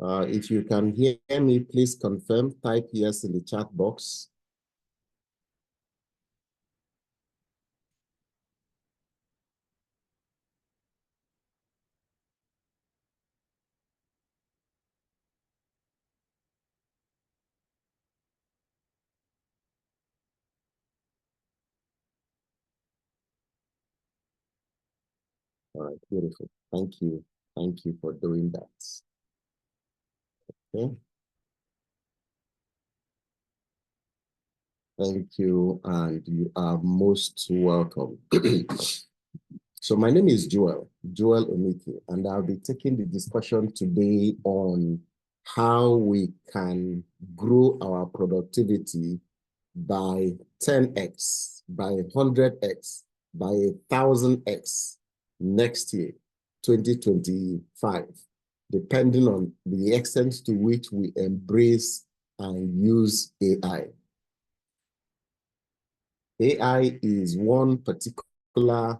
If you can hear me, please confirm, type yes in the chat box. All right, beautiful. Thank you. Thank you for doing that. Okay. Thank you, and you are most welcome. So my name is Joel Omeike, and I'll be taking the discussion today on how we can grow our productivity by 10x, by 100x, by 1,000x next year, 2025, depending on the extent to which we embrace and use AI. AI is one particular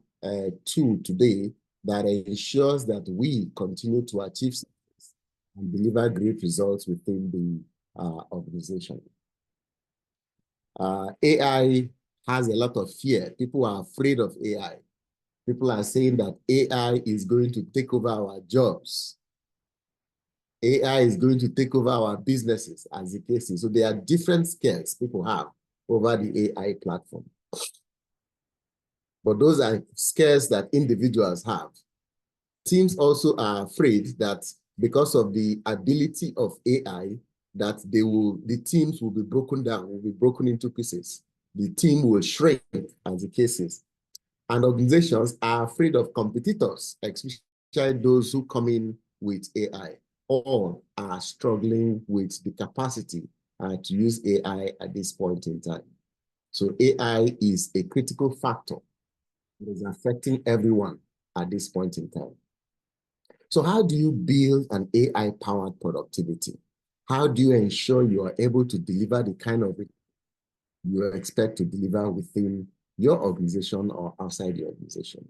tool today that ensures that we continue to achieve and deliver great results within the organization. AI has a lot of fear. People are afraid of AI. People are saying that AI is going to take over our jobs. AI is going to take over our businesses, as the case is. So there are different scares people have over the AI platform. But those are scares that individuals have. Teams also are afraid that because of the ability of AI, that the teams will be broken down, will be broken into pieces. The team will shrink, as the case is. And organizations are afraid of competitors, especially those who come in with AI, or are struggling with the capacity to use AI at this point in time. So AI is a critical factor. It is affecting everyone at this point in time. So how do you build an AI-powered productivity? How do you ensure you are able to deliver the kind of you expect to deliver within your organization or outside your organization?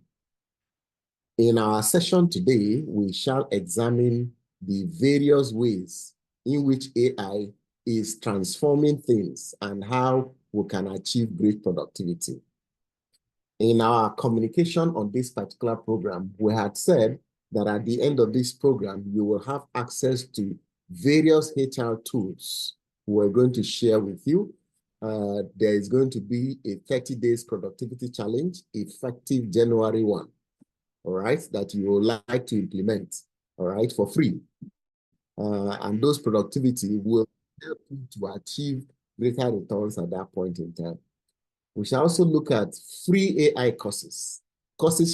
In our session today, we shall examine the various ways in which AI is transforming things and how we can achieve great productivity. In our communication on this particular program, we had said that at the end of this program, you will have access to various HR tools we're going to share with you. There is going to be a 30 days productivity challenge, effective January 1, all right, that you would like to implement, all right, for free. And those productivity will help you to achieve greater returns at that point in time. We shall also look at free AI courses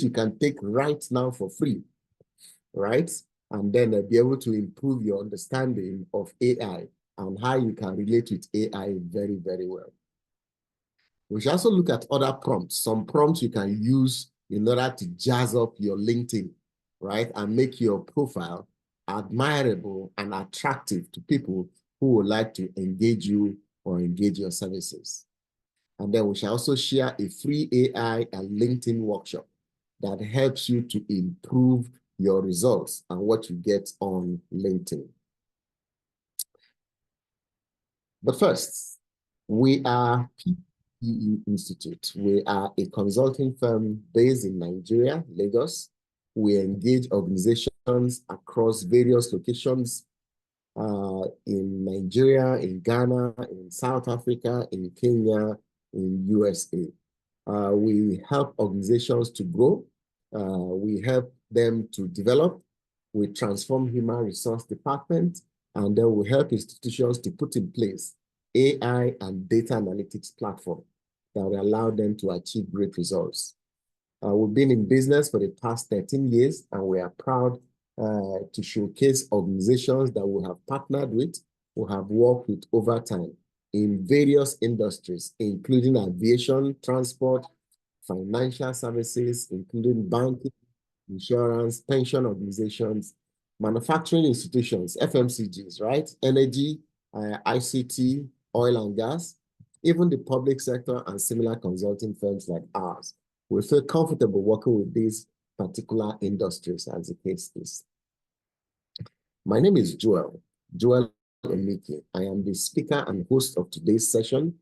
you can take right now for free, right? And then be able to improve your understanding of AI and how you can relate with AI very, very well. We shall also look at other prompts, some prompts you can use in order to jazz up your LinkedIn, right? And make your profile admirable and attractive to people who would like to engage you or engage your services. And then we shall also share a free AI and LinkedIn workshop that helps you to improve your results and what you get on LinkedIn. But first, we are P4PE Institute. We are a consulting firm based in Nigeria, Lagos. We engage organizations across various locations in Nigeria, in Ghana, in South Africa, in Kenya, in USA. We help organizations to grow. We help them to develop. We transform human resource department, and then we help institutions to put in place AI and data analytics platform that will allow them to achieve great results. We've been in business for the past 13 years, and we are proud to showcase organizations that we have partnered with, who have worked with over time in various industries, including aviation, transport, financial services, including banking, insurance, pension organizations, manufacturing institutions, FMCGs, right? Energy, ICT, oil and gas, even the public sector and similar consulting firms like ours. We feel comfortable working with these particular industries, as the case is. My name is Joel. Joel Omeike. I am the speaker and host of today's session.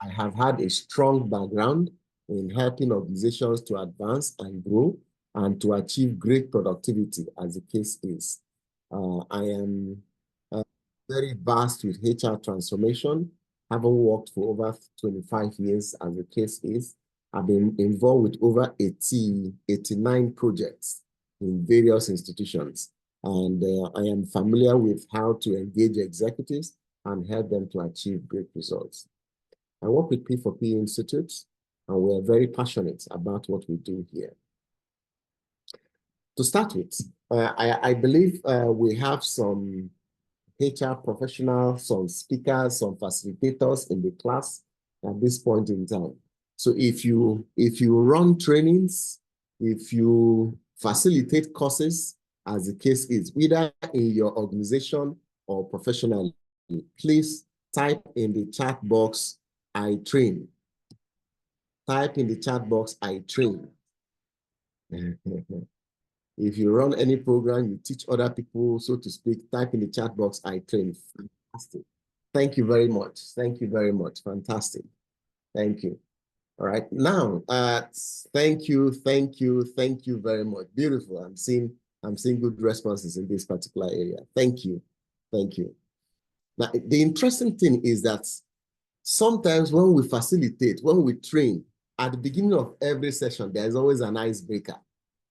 I have had a strong background in helping organizations to advance and grow and to achieve great productivity, as the case is. I am very vast with HR transformation, having worked for over 25 years, as the case is. I've been involved with over 89 projects in various institutions. And I am familiar with how to engage executives and help them to achieve great results. I work with P4PE Institute, and we're very passionate about what we do here. To start with, I believe we have some HR professionals, some speakers, some facilitators in the class at this point in time. So if you run trainings, if you facilitate courses, as the case is, whether in your organization or professionally, please type in the chat box, I train. Type in the chat box, I train. If you run any program, you teach other people, so to speak, type in the chat box, I train. Fantastic. Thank you very much. Thank you very much. Fantastic. Thank you. All right. Now, thank you very much. Beautiful. I'm seeing good responses in this particular area. Thank you. Thank you. Now, the interesting thing is that sometimes when we facilitate, when we train, at the beginning of every session, there's always an icebreaker,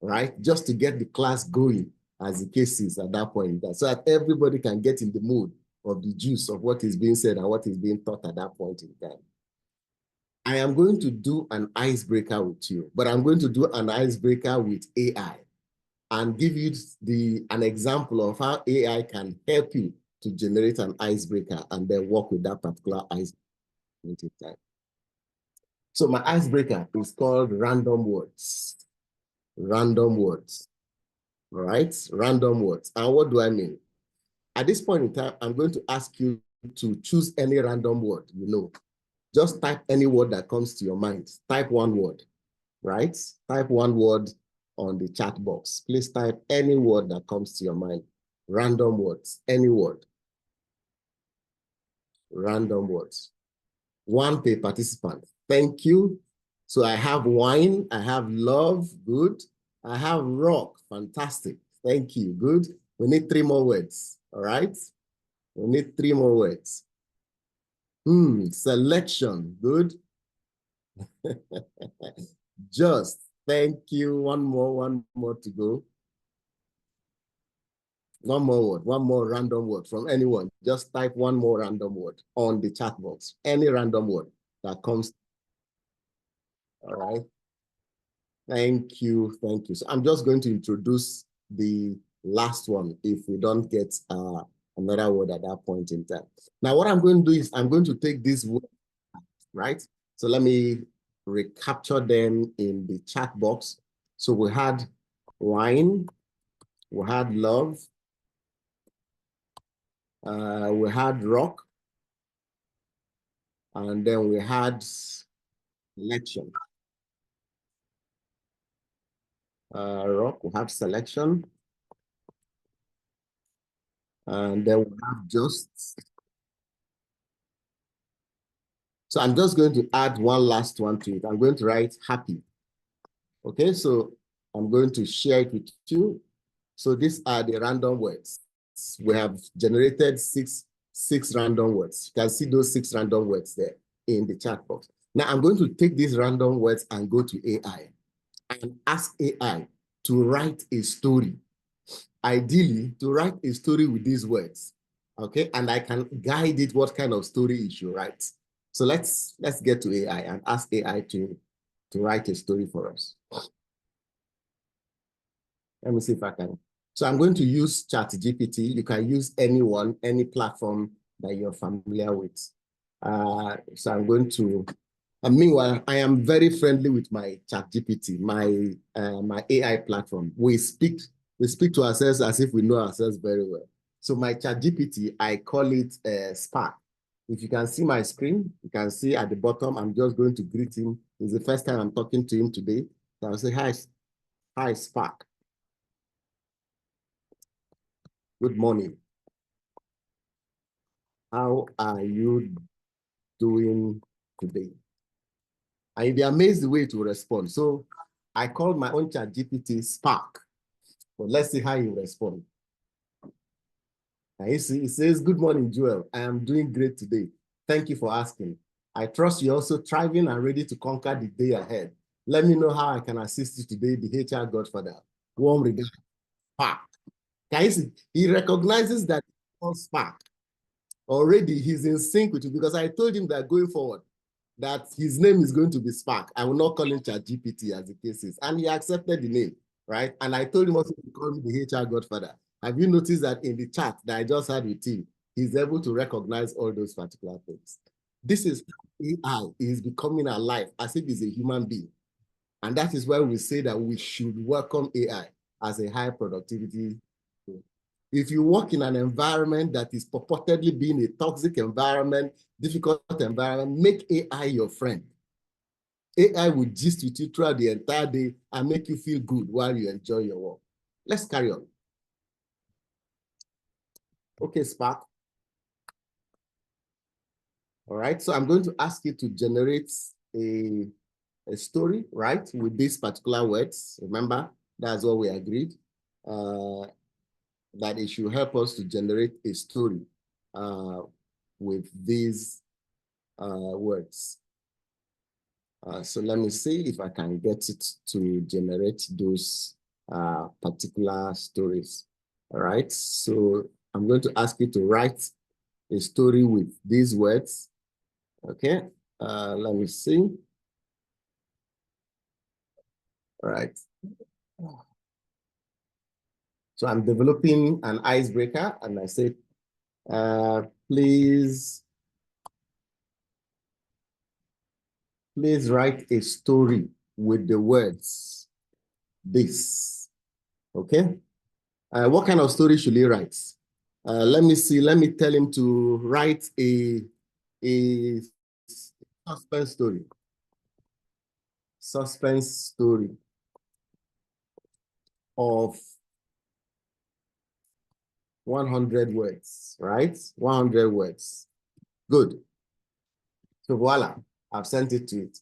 right? Just to get the class going, as the case is at that point, so that everybody can get in the mood of the juice of what is being said and what is being taught at that point in time. I am going to do an icebreaker with you, but I'm going to do an icebreaker with AI and give you an example of how AI can help you to generate an icebreaker and then work with that particular icebreaker. So my icebreaker is called random words. Random words. All right? Random words. And what do I mean? At this point in time, I'm going to ask you to choose any random word, Just type any word that comes to your mind. Type one word, right? Type one word on the chat box. Please type any word that comes to your mind. Random words, any word. Random words. One per participant. Thank you. So I have wine, I have love, good. I have rock, fantastic. Thank you, good. We need 3 more words, all right? We need 3 more words. Selection, good. Just, thank you. One more to go. One more word, one more random word from anyone. Just type one more random word on the chat box. Any random word that comes. All right. Thank you. So I'm just going to introduce the last one if we don't get another word at that point in time. Now, what I'm going to do is I'm going to take this word, right? So let me recapture them in the chat box. So we had wine, we had love, we had rock, and then we had selection. Rock, we have selection, and then we have just. So I'm just going to add one last one to it. I'm going to write happy. Okay, so I'm going to share it with you. So these are the random words. We have generated six random words. You can see those 6 random words there in the chat box. Now I'm going to take these random words and go to AI and ask AI to write a story. Ideally, to write a story with these words. Okay, and I can guide it what kind of story it should write. So let's get to AI and ask AI to write a story for us. Let me see if I can. So I'm going to use ChatGPT. You can use anyone, any platform that you're familiar with. So I'm going to, meanwhile, I am very friendly with my ChatGPT, my AI platform. We speak to ourselves as if we know ourselves very well. So my ChatGPT, I call it Spark. If you can see my screen, you can see at the bottom, I'm just going to greet him. It's the first time I'm talking to him today. So I'll say, hi, Spark. Good morning. How are you doing today? And you'll be amazed the way it will respond. So I called my own chat GPT Spark. But let's see how he will respond. And he says, good morning, Joel. I am doing great today. Thank you for asking. I trust you're also thriving and ready to conquer the day ahead. Let me know how I can assist you today, the HR Godfather. Warm regards, Spark. Can you see? He recognizes that it's called Spark. Already he's in sync with you because I told him that going forward, that his name is going to be Spark. I will not call him ChatGPT as the case is. And he accepted the name, right? And I told him also to call me the HR Godfather. Have you noticed that in the chat that I just had with him, he's able to recognize all those particular things? This is AI is becoming alive as if he's a human being. And that is why we say that we should welcome AI as a high productivity tool. If you work in an environment that is purportedly being a toxic environment, difficult environment, make AI your friend. AI will gist with you throughout the entire day and make you feel good while you enjoy your work. Let's carry on. Okay, Spark. All right, so I'm going to ask you to generate a story, right, with these particular words. Remember, that's what we agreed. That it should help us to generate a story with these words. So let me see if I can get it to generate those particular stories. All right, so I'm going to ask you to write a story with these words. Okay, let me see. All right. So I'm developing an icebreaker and I say, please write a story with the words this. Okay. What kind of story should he write? Let me see. Let me tell him to write a suspense story. Suspense story of 100 words, right? 100 words. Good. So voila, I've sent it to it.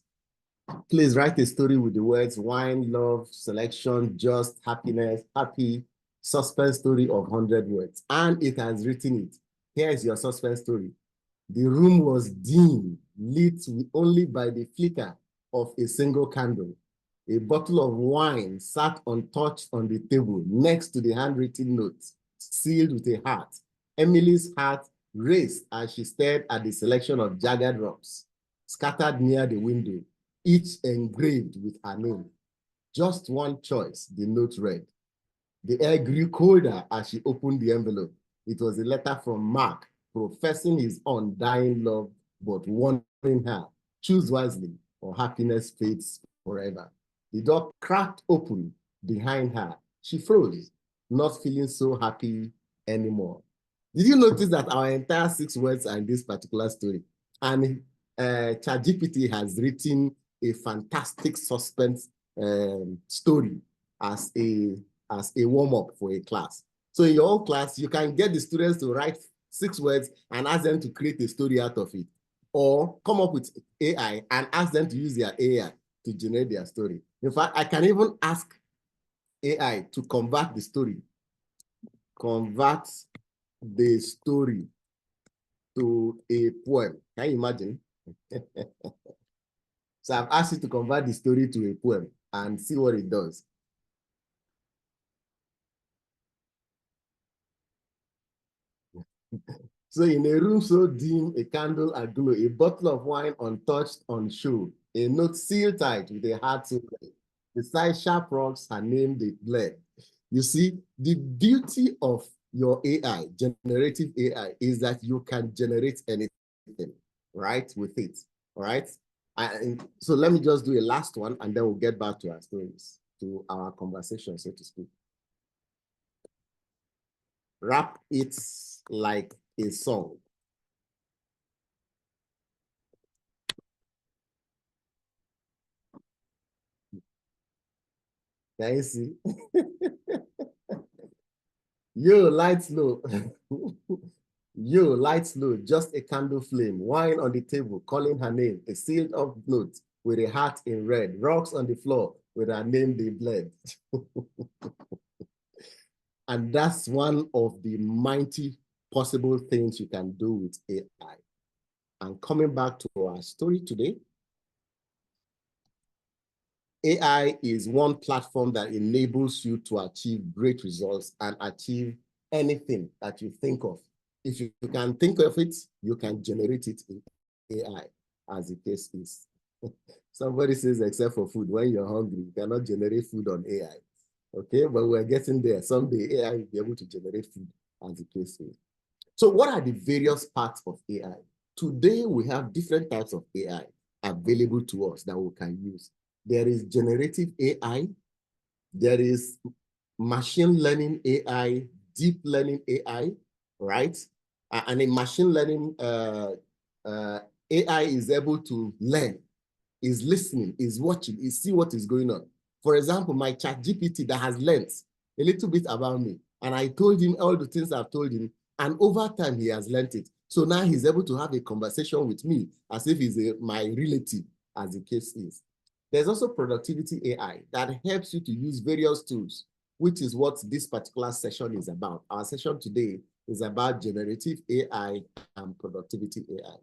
Please write a story with the words wine, love, selection, just, happiness, happy, suspense story of 100 words. And it has written it. Here is your suspense story. The room was dim, lit only by the flicker of a single candle. A bottle of wine sat untouched on the table next to the handwritten notes, sealed with a heart. Emily's heart raced as she stared at the selection of jagged rocks scattered near the window, each engraved with her name. Just one choice, the note read. The air grew colder as she opened the envelope. It was a letter from Mark, professing his undying love, but warning her, choose wisely, or happiness fades forever. The door cracked open behind her. She froze, not feeling so happy anymore. Did you notice that our entire 6 words are in this particular story? And ChatGPT has written a fantastic suspense story as a warm-up for a class. So in your own class, you can get the students to write 6 words and ask them to create a story out of it. Or come up with AI and ask them to use their AI to generate their story. In fact, I can even ask AI to convert the story. Convert the story to a poem. Can you imagine? So I've asked you to convert the story to a poem and see what it does. So in a room so dim, a candle aglow, a bottle of wine untouched on show, a note sealed tight with a heart so red. Beside sharp rocks, her name they bled. You see, the beauty of your AI, generative AI, is that you can generate anything, right, with it, all right? And so let me just do a last one, and then we'll get back to our stories, to our conversation, so to speak. Rap it like a song. Can you see? Yo, lights low. You, lights low, just a candle flame, wine on the table, calling her name, a sealed up note with a heart in red, rocks on the floor with her name they bled. And that's one of the mighty possible things you can do with AI. And coming back to our story today, AI is one platform that enables you to achieve great results and achieve anything that you think of. If you can think of it, you can generate it in AI, as the case is. Somebody says, except for food, when you're hungry, you cannot generate food on AI. Okay, but we're getting there. Someday AI will be able to generate food, as the case is. So what are the various parts of AI? Today, we have different types of AI available to us that we can use. There is generative AI, there is machine learning AI, deep learning AI, right? And in machine learning, AI is able to learn, is listening, is watching, is see what is going on. For example, my ChatGPT that has learned a little bit about me, and I told him all the things I've told him, and over time he has learned it. So now he's able to have a conversation with me as if he's my relative, as the case is. There's also productivity AI that helps you to use various tools, which is what this particular session is about. Our session today is about generative AI and productivity AI.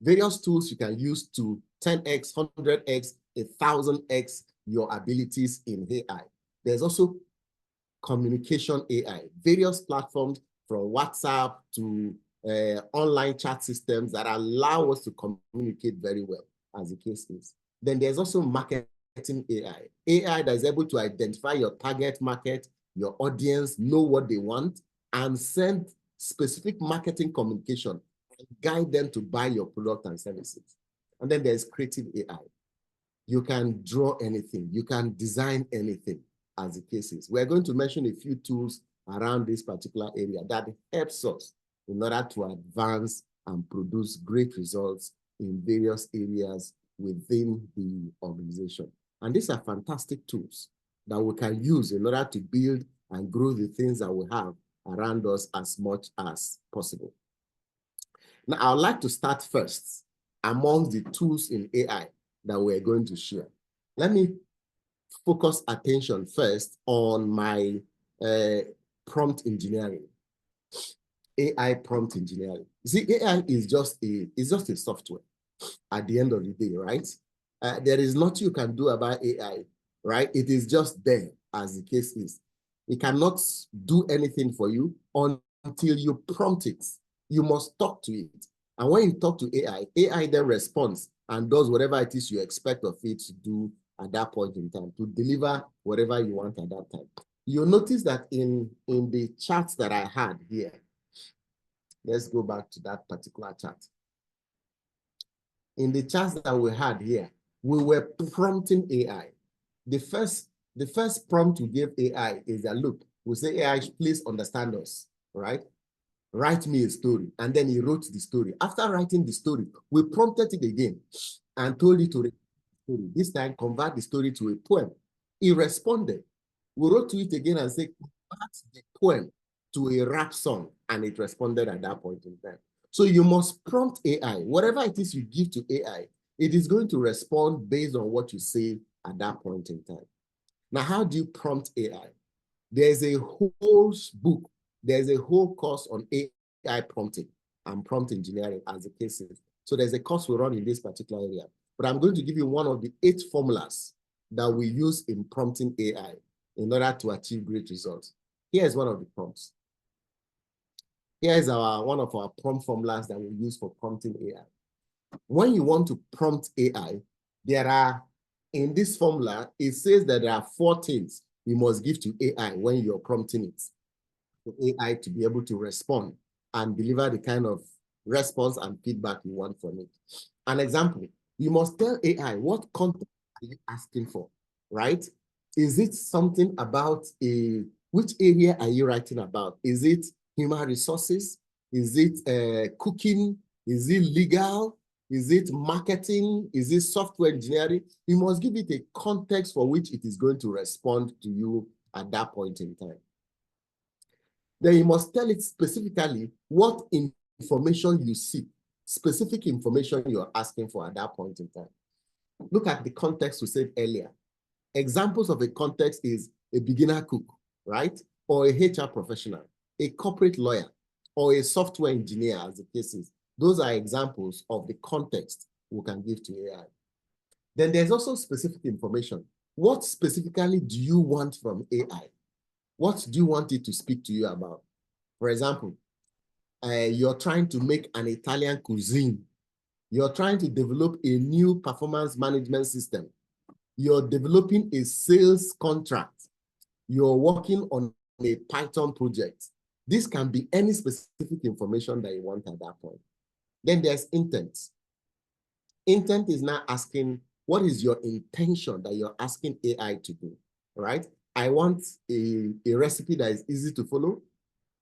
Various tools you can use to 10x, 100x, 1,000x your abilities in AI. There's also communication AI, various platforms from WhatsApp to online chat systems that allow us to communicate very well, as the case is. Then there's also marketing AI, AI that is able to identify your target market, your audience, know what they want, and send specific marketing communication and guide them to buy your product and services. And then there's creative AI. You can draw anything, you can design anything, as the case is. We're going to mention a few tools around this particular area that helps us in order to advance and produce great results in various areas within the organization. And these are fantastic tools that we can use in order to build and grow the things that we have around us as much as possible. Now, I would like to start first among the tools in AI that we're going to share. Let me focus attention first on my prompt engineering, AI prompt engineering. See, AI is just a software at the end of the day, right? There is nothing you can do about AI, right? It is just there, as the case is. It cannot do anything for you until you prompt it. You must talk to it. And when you talk to AI, AI then responds and does whatever it is you expect of it to do at that point in time, to deliver whatever you want at that time. You'll notice that in the charts that I had here, let's go back to that particular chart. In the charts that we had here, we were prompting AI. The first prompt we gave AI is that, look, we say, AI, please understand us, right? Write me a story. And then he wrote the story. After writing the story, we prompted it again and told it to write the story. This time, convert the story to a poem. He responded. We wrote to it again and said, convert the poem to a rap song. And it responded at that point in time. So you must prompt AI. Whatever it is you give to AI, it is going to respond based on what you say at that point in time. Now, how do you prompt AI? There's a whole book, there's a whole course on AI prompting and prompt engineering, as the case is. So there's a course we run in this particular area. But I'm going to give you one of the 8 formulas that we use in prompting AI in order to achieve great results. Here's one of the prompts. Here is one of our prompt formulas that we use for prompting AI. When you want to prompt AI, in this formula, it says that there are 4 things you must give to AI when you're prompting it, for AI to be able to respond and deliver the kind of response and feedback you want from it. An example, you must tell AI what content are you asking for, right? Is it something about which area are you writing about? Is it human resources? Is it cooking? Is it legal? Is it marketing? Is it software engineering? You must give it a context for which it is going to respond to you at that point in time. Then you must tell it specifically what information you seek, specific information you're asking for at that point in time. Look at the context we said earlier. Examples of a context is a beginner cook, right? Or a HR professional, a corporate lawyer, or a software engineer, as the case is. Those are examples of the context we can give to AI. Then there's also specific information. What specifically do you want from AI? What do you want it to speak to you about? For example, you're trying to make an Italian cuisine. You're trying to develop a new performance management system. You're developing a sales contract. You're working on a Python project. This can be any specific information that you want at that point. Then there's intent. Intent is now asking, what is your intention that you're asking AI to do, right? I want a recipe that is easy to follow.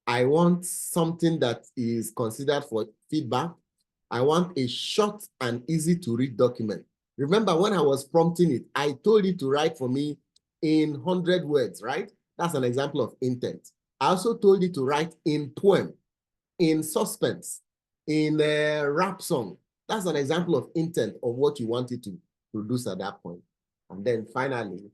I want something that is considered for feedback. I want a short and easy to read document. Remember when I was prompting it, I told it to write for me in 100 words, right? That's an example of intent. I also told it to write in poem, in suspense, in a rap song. That's an example of intent of what you want it to produce at that point. And then finally,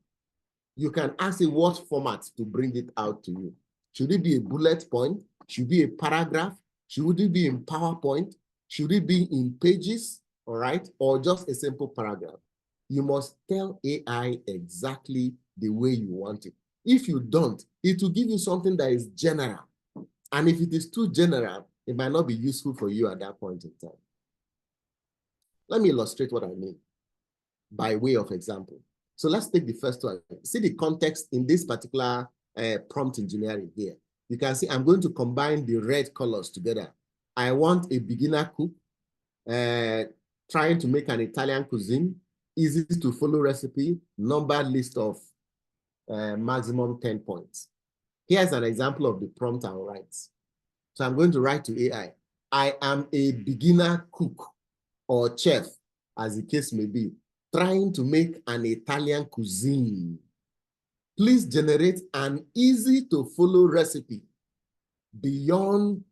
you can ask it what format to bring it out to you. Should it be a bullet point? Should it be a paragraph? Should it be in PowerPoint? Should it be in pages? All right, or just a simple paragraph? You must tell AI exactly the way you want it. If you don't, it will give you something that is general. And if it is too general, it might not be useful for you at that point in time. Let me illustrate what I mean by way of example. So let's take the first one. See the context in this particular prompt engineering here. You can see I'm going to combine the red colors together. I want a beginner cook trying to make an Italian cuisine, easy to follow recipe, numbered list of maximum 10 points. Here's an example of the prompt I'll write. So I'm going to write to AI. I am a beginner cook or chef, as the case may be, trying to make an Italian cuisine. Please generate an easy to follow recipe beyond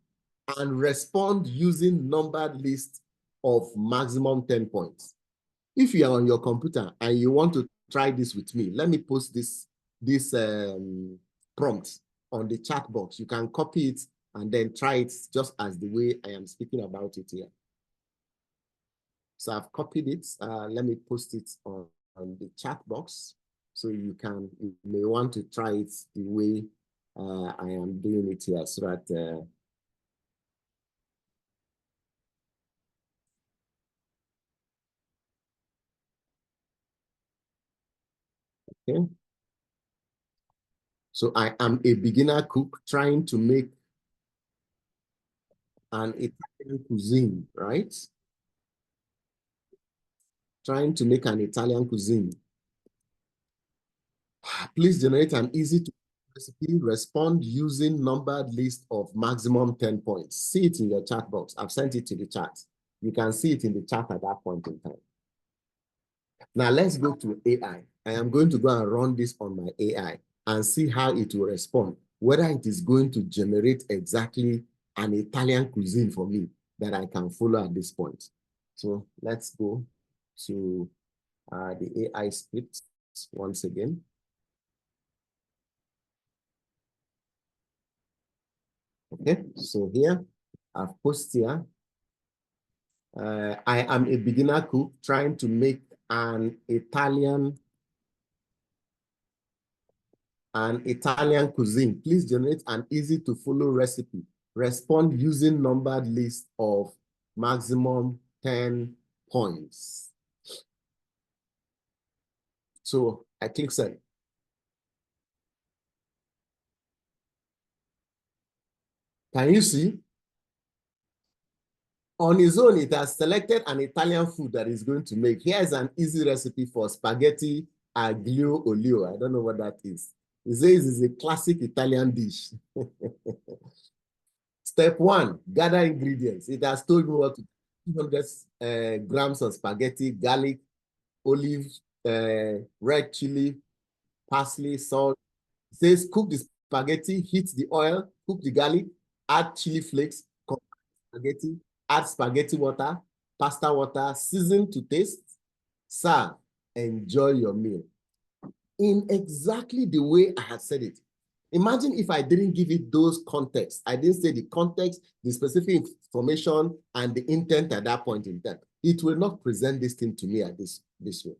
and respond using numbered list of maximum 10 points. If you are on your computer and you want to try this with me, let me post this prompt on the chat box. You can copy it and then try it just as the way I am speaking about it here. So I've copied it. Let me post it on the chat box. So you may want to try it the way I am doing it here so that okay. So I am a beginner cook trying to make an Italian cuisine, right? Trying to make an Italian cuisine. Please generate an easy to recipe. Respond using numbered list of maximum 10 points. See it in your chat box. I've sent it to the chat. You can see it in the chat at that point in time. Now let's go to AI. I am going to go and run this on my AI and see how it will respond, whether it is going to generate exactly an Italian cuisine for me that I can follow at this point. So let's go to the AI script once again. Okay, so here I've posted here. I am a beginner cook trying to make an Italian cuisine. Please generate an easy to follow recipe. Respond using numbered list of maximum 10 points. So I click send. Can you see? On its own, it has selected an Italian food that it's going to make. Here's an easy recipe for spaghetti aglio olio. I don't know what that is. It says it's a classic Italian dish. Step 1, gather ingredients. It has told me what to do. 200 grams of spaghetti, garlic, olive, red chili, parsley, salt. It says cook the spaghetti, heat the oil, cook the garlic, add chili flakes, spaghetti, add spaghetti water, pasta water, season to taste, serve, enjoy your meal. In exactly the way I had said it. Imagine if I didn't give it those contexts. I didn't say the context, the specific information, and the intent at that point in time. It will not present this thing to me at this way.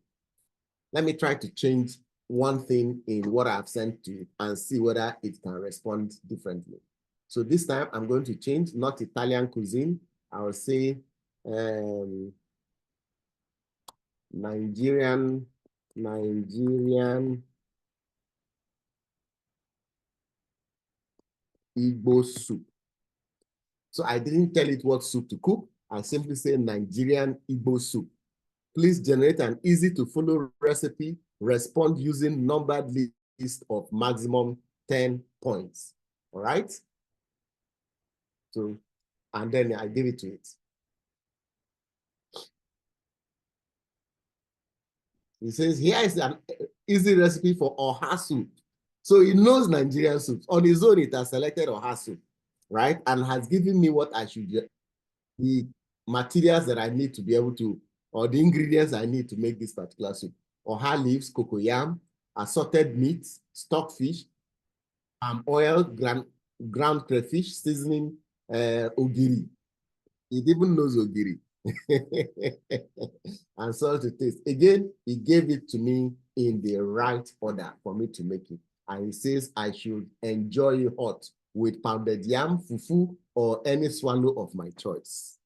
Let me try to change one thing in what I've sent to it and see whether it can respond differently. So this time I'm going to change, not Italian cuisine. I will say Nigerian Igbo soup. So I didn't tell it what soup to cook. I simply say Nigerian Igbo soup. Please generate an easy to follow recipe. Respond using numbered list of maximum 10 points. All right. So, and then I give it to it. He says, here is an easy recipe for Oha soup. So he knows Nigerian soups. On his own, it has selected Oha soup, right? And has given me what I should do, the materials that I need to be able to, or the ingredients I need to make this particular soup. Oha leaves, cocoyam, assorted meats, stockfish, oil, ground crayfish, seasoning, ogiri. It even knows ogiri. And salt to taste. Again, he gave it to me in the right order for me to make it. And he says I should enjoy it hot with pounded yam, fufu, or any swallow of my choice.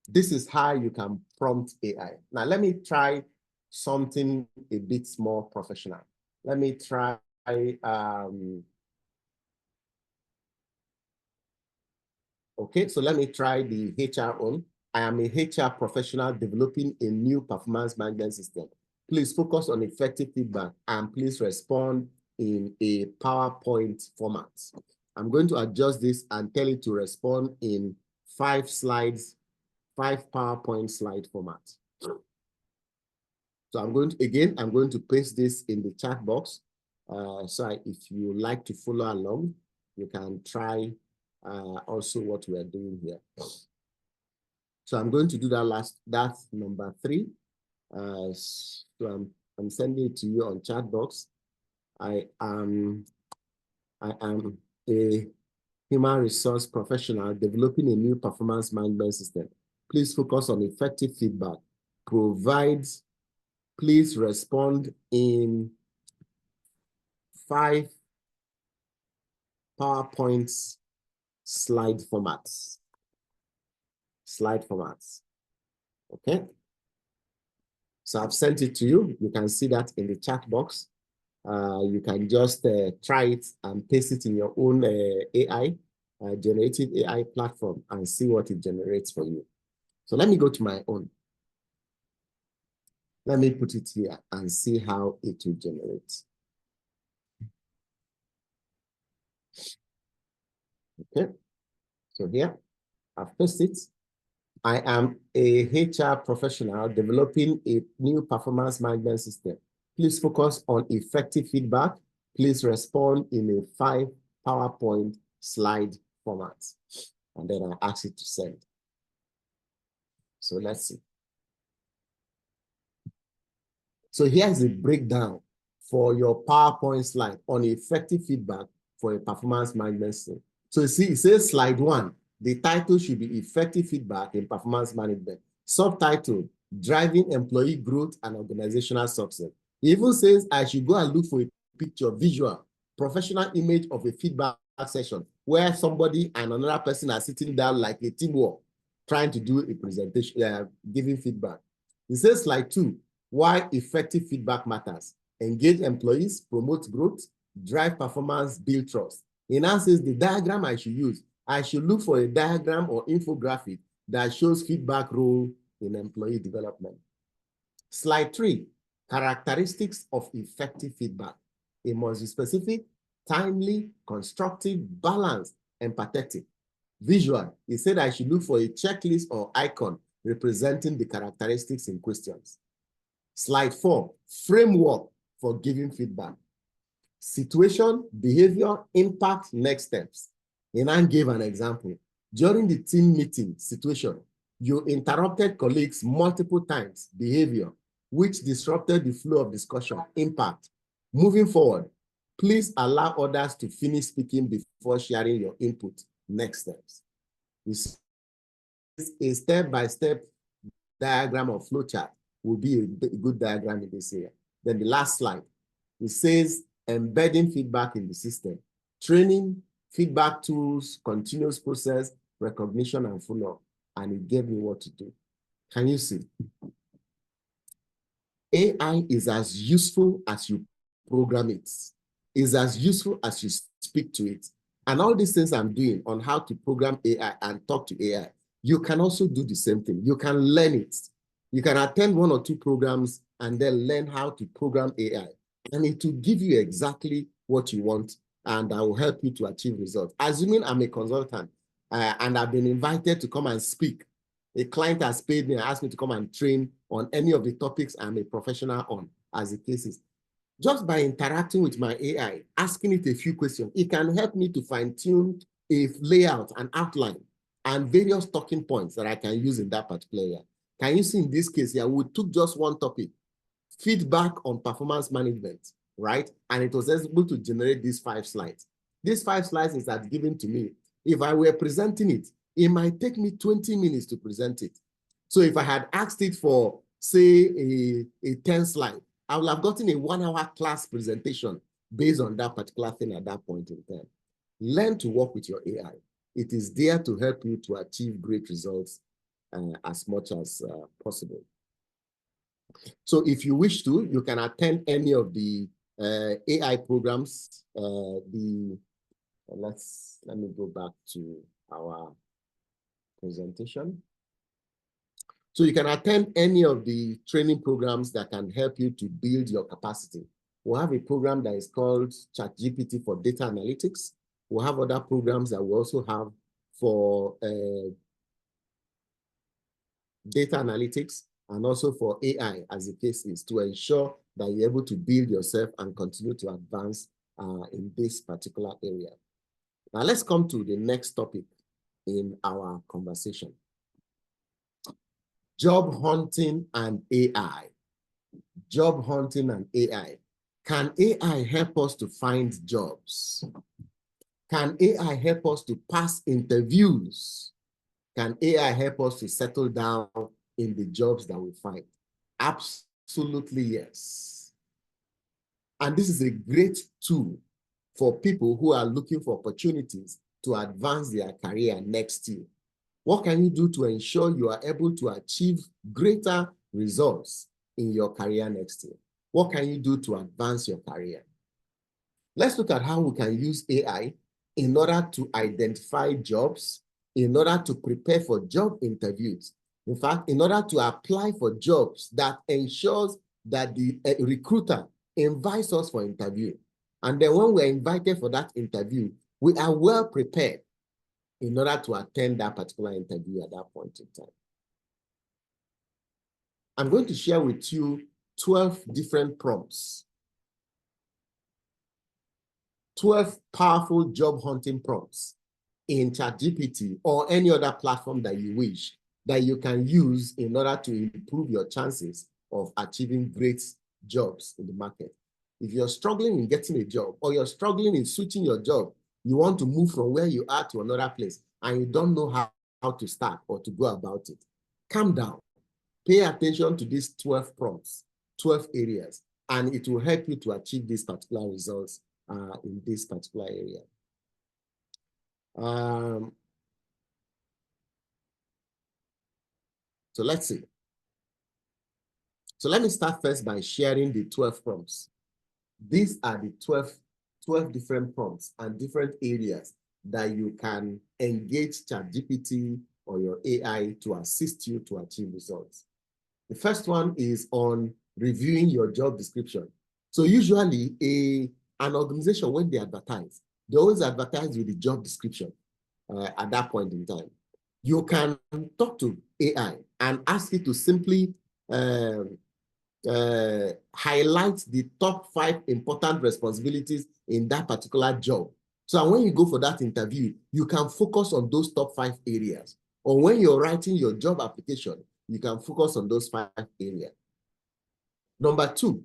This is how you can prompt AI. Now, let me try something a bit more professional. Let me try, okay, so let me try the HR one. I am a HR professional developing a new performance management system. Please focus on effective feedback and please respond in a PowerPoint format. I'm going to adjust this and tell it to respond in 5 slides, 5 PowerPoint slide format. So I'm going to paste this in the chat box. So if you like to follow along, you can try also what we are doing here. So I'm going to do that's number 3. So I'm sending it to you on chat box. I am a human resource professional developing a new performance management system. Please focus on effective feedback. Please respond in 5 PowerPoint slide formats. Okay. So I've sent it to you. You can see that in the chat box. You can just try it and paste it in your own AI, generative AI platform and see what it generates for you. So let me go to my own. Let me put it here and see how it will generate. Okay. So here, I've pasted it. I am a HR professional developing a new performance management system. Please focus on effective feedback. Please respond in a 5 PowerPoint slide format. And then I ask it to send. So let's see. So here's a breakdown for your PowerPoint slide on effective feedback for a performance management system. So you see, it says slide 1. The title should be effective feedback in performance management. Subtitle, driving employee growth and organizational success. It even says I should go and look for a picture, visual, professional image of a feedback session where somebody and another person are sitting down like a teamwork, trying to do a presentation, giving feedback. It says slide 2, why effective feedback matters. Engage employees, promote growth, drive performance, build trust. It now says the diagram I should use. I should look for a diagram or infographic that shows feedback role in employee development. Slide 3, characteristics of effective feedback. It must be specific, timely, constructive, balanced, empathetic. Visual, it said I should look for a checklist or icon representing the characteristics in questions. Slide 4, framework for giving feedback. situation, behavior, impact, next steps. And I gave an example. During the team meeting situation, you interrupted colleagues multiple times, behavior, which disrupted the flow of discussion, impact. Moving forward, please allow others to finish speaking before sharing your input, next steps. This is a step-by-step diagram or flowchart will be a good diagram in this area. Then the last slide, it says embedding feedback in the system, training, feedback tools, continuous process, recognition, and follow-up. And it gave me what to do. Can you see? AI is as useful as you program it, is as useful as you speak to it. And all these things I'm doing on how to program AI and talk to AI, you can also do the same thing. You can learn it. You can attend 1 or 2 programs and then learn how to program AI. And it will give you exactly what you want, and I will help you to achieve results. Assuming I'm a consultant and I've been invited to come and speak, a client has paid me and asked me to come and train on any of the topics I'm a professional on, as the case is. Just by interacting with my AI, asking it a few questions, it can help me to fine-tune a layout, an outline, and various talking points that I can use in that particular area. Can you see in this case here, we took just one topic, feedback on performance management, right? And it was able to generate these 5 slides. These 5 slides is that given to me. If I were presenting it, it might take me 20 minutes to present it. So if I had asked it for, say, a 10 slide, I would have gotten a 1-hour class presentation based on that particular thing at that point in time. Learn to work with your AI. It is there to help you to achieve great results as much as possible. So if you wish to, you can attend any of the AI programs. Let me go back to our presentation. So you can attend any of the training programs that can help you to build your capacity. We'll have a program that is called ChatGPT for data analytics. We'll have other programs that we also have for data analytics and also for AI, as the case is, to ensure that you're able to build yourself and continue to advance in this particular area. Now let's come to the next topic in our conversation. Job hunting and AI. Job hunting and AI. Can AI help us to find jobs? Can AI help us to pass interviews? Can AI help us to settle down in the jobs that we find? Absolutely yes. And this is a great tool for people who are looking for opportunities to advance their career next year. What can you do to ensure you are able to achieve greater results in your career next year? What can you do to advance your career? Let's look at how we can use AI in order to identify jobs, in order to prepare for job interviews. In fact, in order to apply for jobs that ensures that the recruiter invites us for interview. And then when we're invited for that interview, we are well prepared in order to attend that particular interview at that point in time. I'm going to share with you 12 different prompts. 12 powerful job hunting prompts in ChatGPT or any other platform that you wish that you can use in order to improve your chances of achieving great jobs in the market. If you're struggling in getting a job or you're struggling in switching your job, you want to move from where you are to another place and you don't know how to start or to go about it, calm down. Pay attention to these 12 prompts, 12 areas, and it will help you to achieve these particular results in this particular area. So let's see. So let me start first by sharing the 12 prompts. These are the 12 different prompts and different areas that you can engage ChatGPT or your AI to assist you to achieve results. The first one is on reviewing your job description. So usually an organization, when they advertise, they always advertise with the job description at that point in time. You can talk to AI and ask it to simply highlight the top 5 important responsibilities in that particular job. So when you go for that interview, you can focus on those top 5 areas. Or when you're writing your job application, you can focus on those 5 areas. Number 2,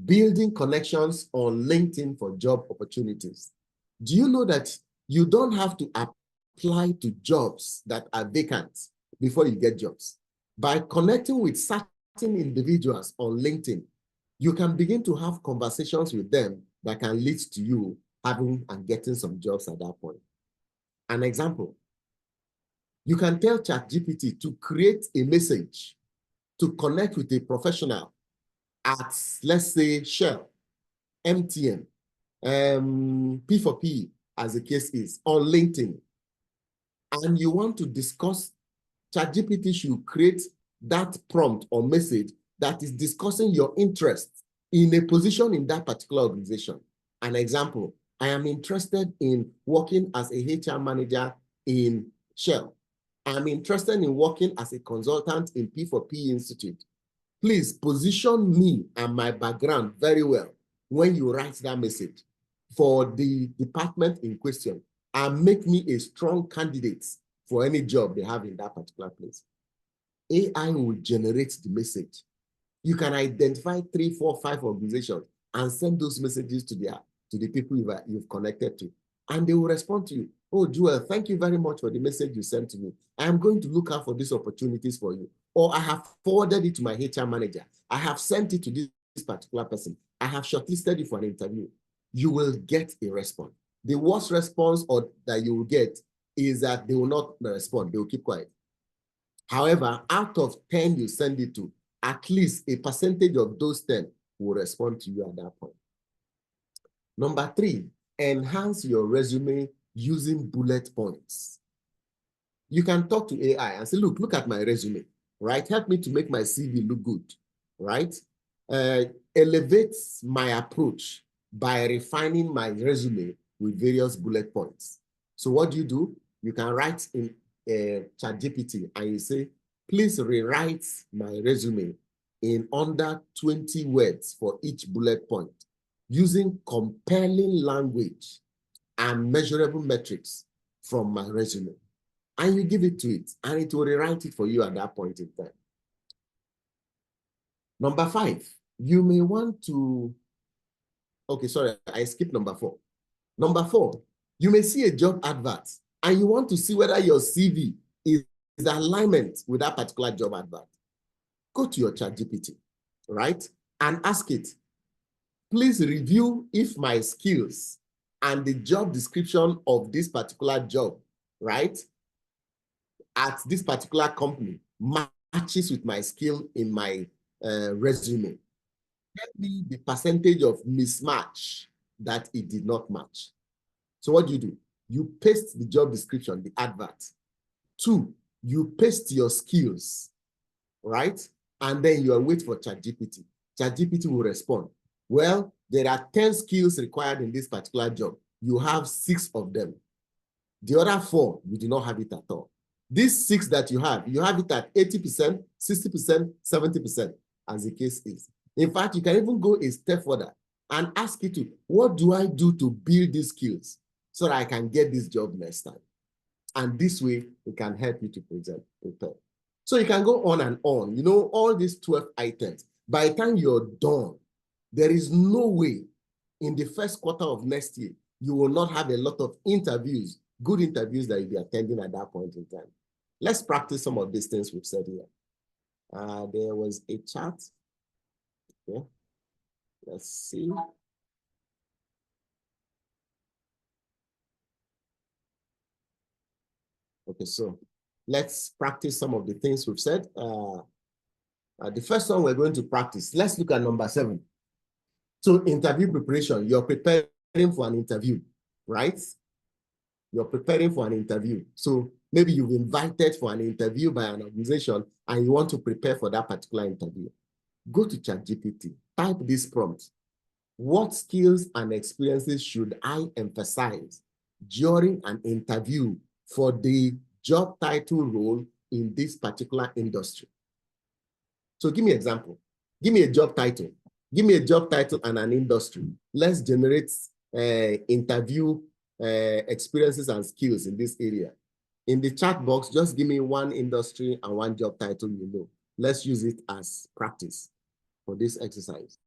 building connections on LinkedIn for job opportunities. Do you know that you don't have to apply to jobs that are vacant before you get jobs? By connecting with certain individuals on LinkedIn, you can begin to have conversations with them that can lead to you having and getting some jobs at that point. An example, you can tell ChatGPT to create a message to connect with a professional at, let's say, Shell, MTN, P4PE, as the case is, on LinkedIn, and you want to discuss, ChatGPT should create that prompt or message that is discussing your interest in a position in that particular organization. An example, I am interested in working as a HR manager in Shell. I'm interested in working as a consultant in P4PE Institute. Please position me and my background very well when you write that message for the department in question and make me a strong candidate for any job they have in that particular place. AI will generate the message. You can identify 3, 4, 5 organizations and send those messages to the people you've connected to, and they will respond to you. Oh, Joel, thank you very much for the message you sent to me. I'm going to look out for these opportunities for you. Or I have forwarded it to my HR manager. I have sent it to this particular person. I have shortlisted you for an interview. You will get a response. The worst response that you will get is that they will not respond. They will keep quiet. However, out of 10 you send it to, at least a percentage of those 10 will respond to you at that point. Number 3, enhance your resume using bullet points. You can talk to AI and say, look at my resume, right? Help me to make my CV look good, right? Elevate my approach by refining my resume with various bullet points. So what do? You can write in ChatGPT and you say, please rewrite my resume in under 20 words for each bullet point, using compelling language and measurable metrics from my resume. And you give it to it, and it will rewrite it for you at that point in time. Number 5, you may want to, okay, sorry, I skipped number 4. Number 4, you may see a job advert, and you want to see whether your CV is in alignment with that particular job advert. Go to your ChatGPT, right? And ask it, please review if my skills and the job description of this particular job, right, at this particular company matches with my skill in my resume. Tell me the percentage of mismatch that it did not match. So what do? You paste the job description, the advert. 2, you paste your skills, right? And then you wait for ChatGPT. ChatGPT will respond. Well, there are 10 skills required in this particular job. You have 6 of them. The other 4, you do not have it at all. These 6 that you have it at 80%, 60%, 70%, as the case is. In fact, you can even go a step further and ask it to, what do I do to build these skills so that I can get this job next time? And this way, it can help you to prepare. So you can go on and on. You know, all these 12 items. By the time you're done, there is no way in the first quarter of next year, you will not have a lot of interviews, good interviews that you'll be attending at that point in time. Let's practice some of these things we've said here. There was a chart. Okay. Let's see. Okay, so let's practice some of the things we've said. The first one we're going to practice, let's look at number 7. So interview preparation, you're preparing for an interview, right? You're preparing for an interview. So maybe you've invited for an interview by an organization and you want to prepare for that particular interview. Go to ChatGPT, type this prompt. What skills and experiences should I emphasize during an interview for the job title role in this particular industry? So give me an example. Give me a job title. Give me a job title and an industry. Let's generate interview experiences and skills in this area. In the chat box, just give me one industry and one job title you know. Let's use it as practice for this exercise.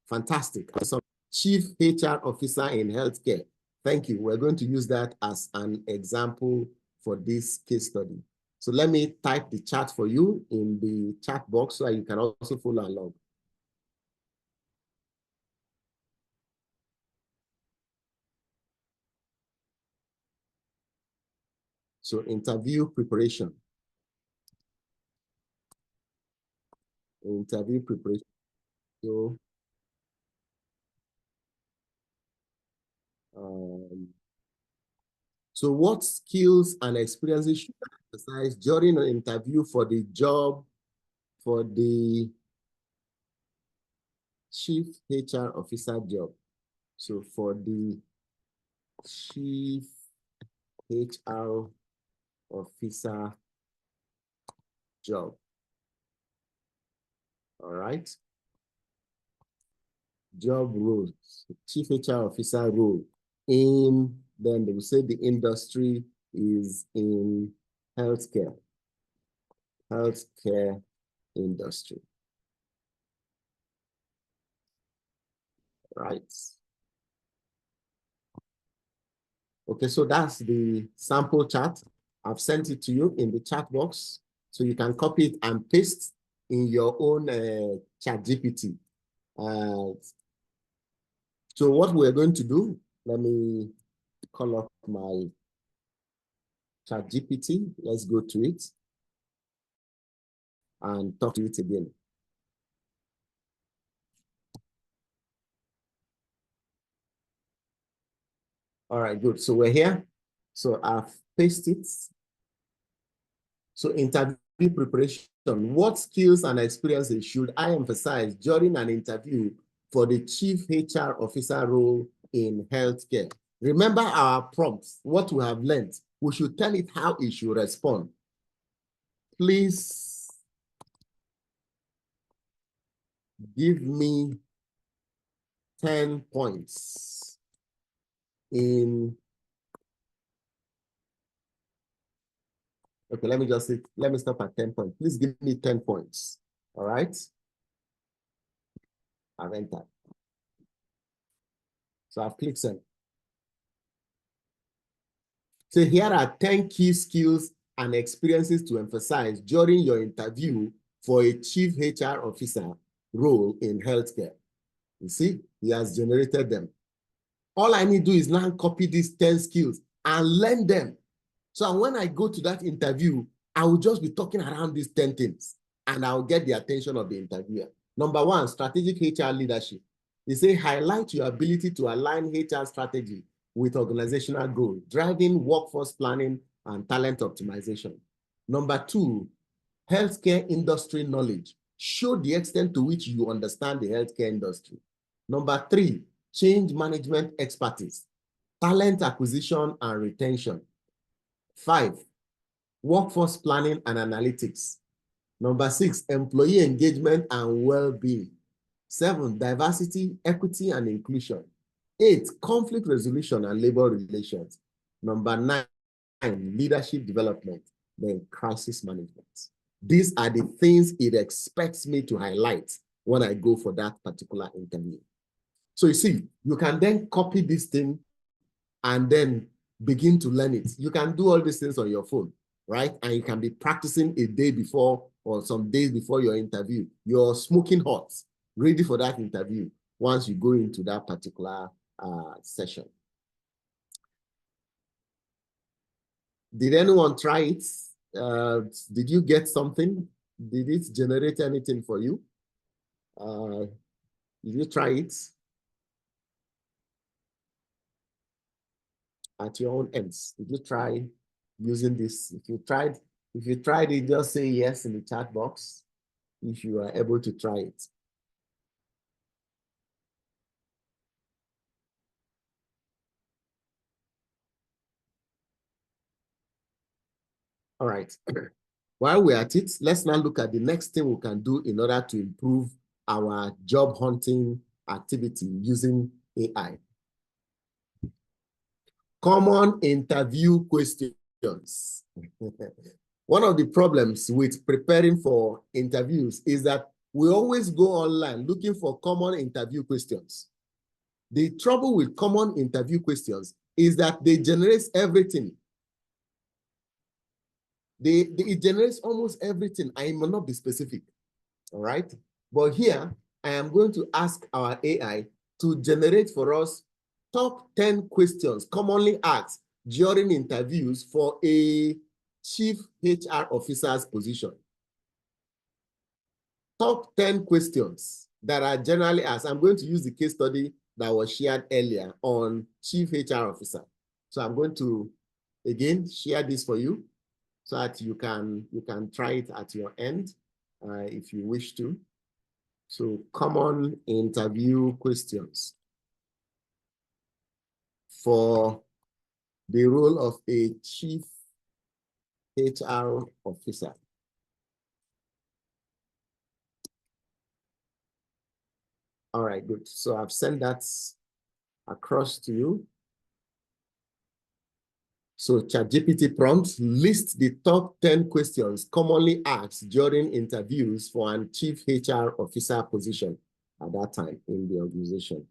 Fantastic. So, Chief HR Officer in Healthcare. Thank you. We're going to use that as an example for this case study. So let me type the chat for you in the chat box so that you can also follow along. So interview preparation. Interview preparation. So what skills and experiences should I emphasize during an interview for the job, for the Chief HR Officer job? So for the Chief HR Officer job. All right. Job roles, Chief HR Officer role in, then they will say the industry is in healthcare industry. Right. Okay, so that's the sample chart. I've sent it to you in the chat box, so you can copy it and paste in your own chat GPT. So what we're going to do, let me call up my chat GPT. Let's go to it and talk to it again. All right, good. So we're here. So I've pasted it. So interview preparation. What skills and experiences should I emphasize during an interview for the Chief HR Officer role in healthcare? Remember our prompts, what we have learned. We should tell it how it should respond. Please give me 10 points in, okay, let me just say, let me stop at 10 points. Please give me 10 points. All right. I've entered. So I've clicked send. So here are 10 key skills and experiences to emphasize during your interview for a Chief HR Officer role in healthcare. You see, he has generated them. All I need to do is now copy these 10 skills and learn them. So when I go to that interview, I will just be talking around these 10 things and I'll get the attention of the interviewer. Number one, strategic HR leadership. They say highlight your ability to align HR strategy with organizational goals, driving workforce planning and talent optimization. Number two, healthcare industry knowledge. Show the extent to which you understand the healthcare industry. Number three, change management expertise, talent acquisition and retention. 5, workforce planning and analytics. Number 6, employee engagement and well-being. 7, diversity, equity, and inclusion. 8, conflict resolution and labor relations. Number 9, leadership development, then crisis management. These are the things it expects me to highlight when I go for that particular interview. So you see, you can then copy this thing and then begin to learn it. You can do all these things on your phone, right? And you can be practicing a day before or some days before your interview. You're smoking hot, ready for that interview once you go into that particular session. Did anyone try it? Did you get something? Did it generate anything for you? Did you try it at your own ends? Did you try using this? If you tried it, just say yes in the chat box if you are able to try it. All right. While we're at it, let's now look at the next thing we can do in order to improve our job hunting activity using AI. Common interview questions. One of the problems with preparing for interviews is that we always go online looking for common interview questions. The trouble with common interview questions is that they generate everything. It generates almost everything. I may not be specific, all right? But here, I am going to ask our AI to generate for us top 10 questions commonly asked during interviews for a chief HR officer's position. Top 10 questions that are generally asked. I'm going to use the case study that was shared earlier on chief HR officer. So I'm going to, again, share this for you so that you can try it at your end if you wish to. So common interview questions for the role of a chief HR officer. All right, good. So I've sent that across to you. So ChatGPT prompts list the top 10 questions commonly asked during interviews for a chief HR officer position at that time in the organization.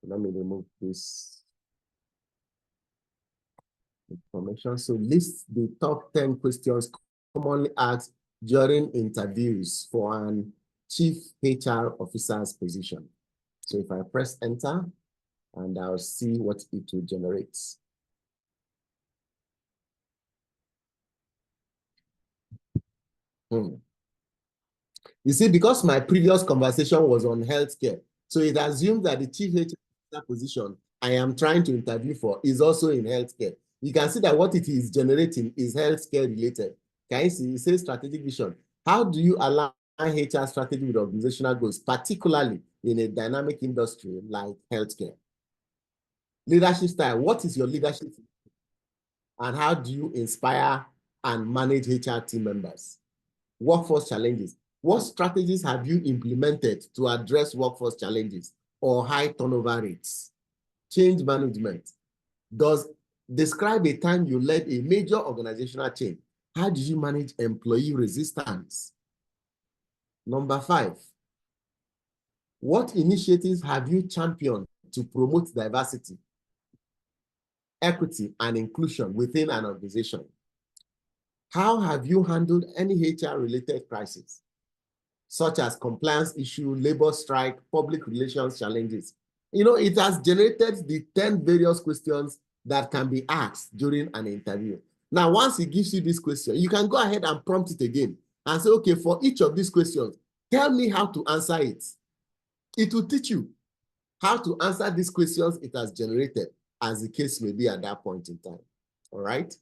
Let me remove this information. So list the top 10 questions commonly asked during interviews for an chief HR officer's position. So if I press enter, and I'll see what it will generate. You see, because my previous conversation was on healthcare, so it assumes that the chief HR position I am trying to interview for is also in healthcare. You can see that what it is generating is healthcare related. Can you see? It says strategic vision. How do you align HR strategy with organizational goals, particularly in a dynamic industry like healthcare? Leadership style. What is your leadership? And how do you inspire and manage HR team members? Workforce challenges. What strategies have you implemented to address workforce challenges or high turnover rates? Change management. Describe a time you led a major organizational change. How did you manage employee resistance? Number 5. What initiatives have you championed to promote diversity, equity, and inclusion within an organization? How have you handled any HR-related crises, such as compliance issue, labor strike, public relations challenges? You know, it has generated the 10 various questions that can be asked during an interview. Now, once it gives you this question, you can go ahead and prompt it again and say, okay, for each of these questions, tell me how to answer it. It will teach you how to answer these questions it has generated, as the case may be at that point in time. All right?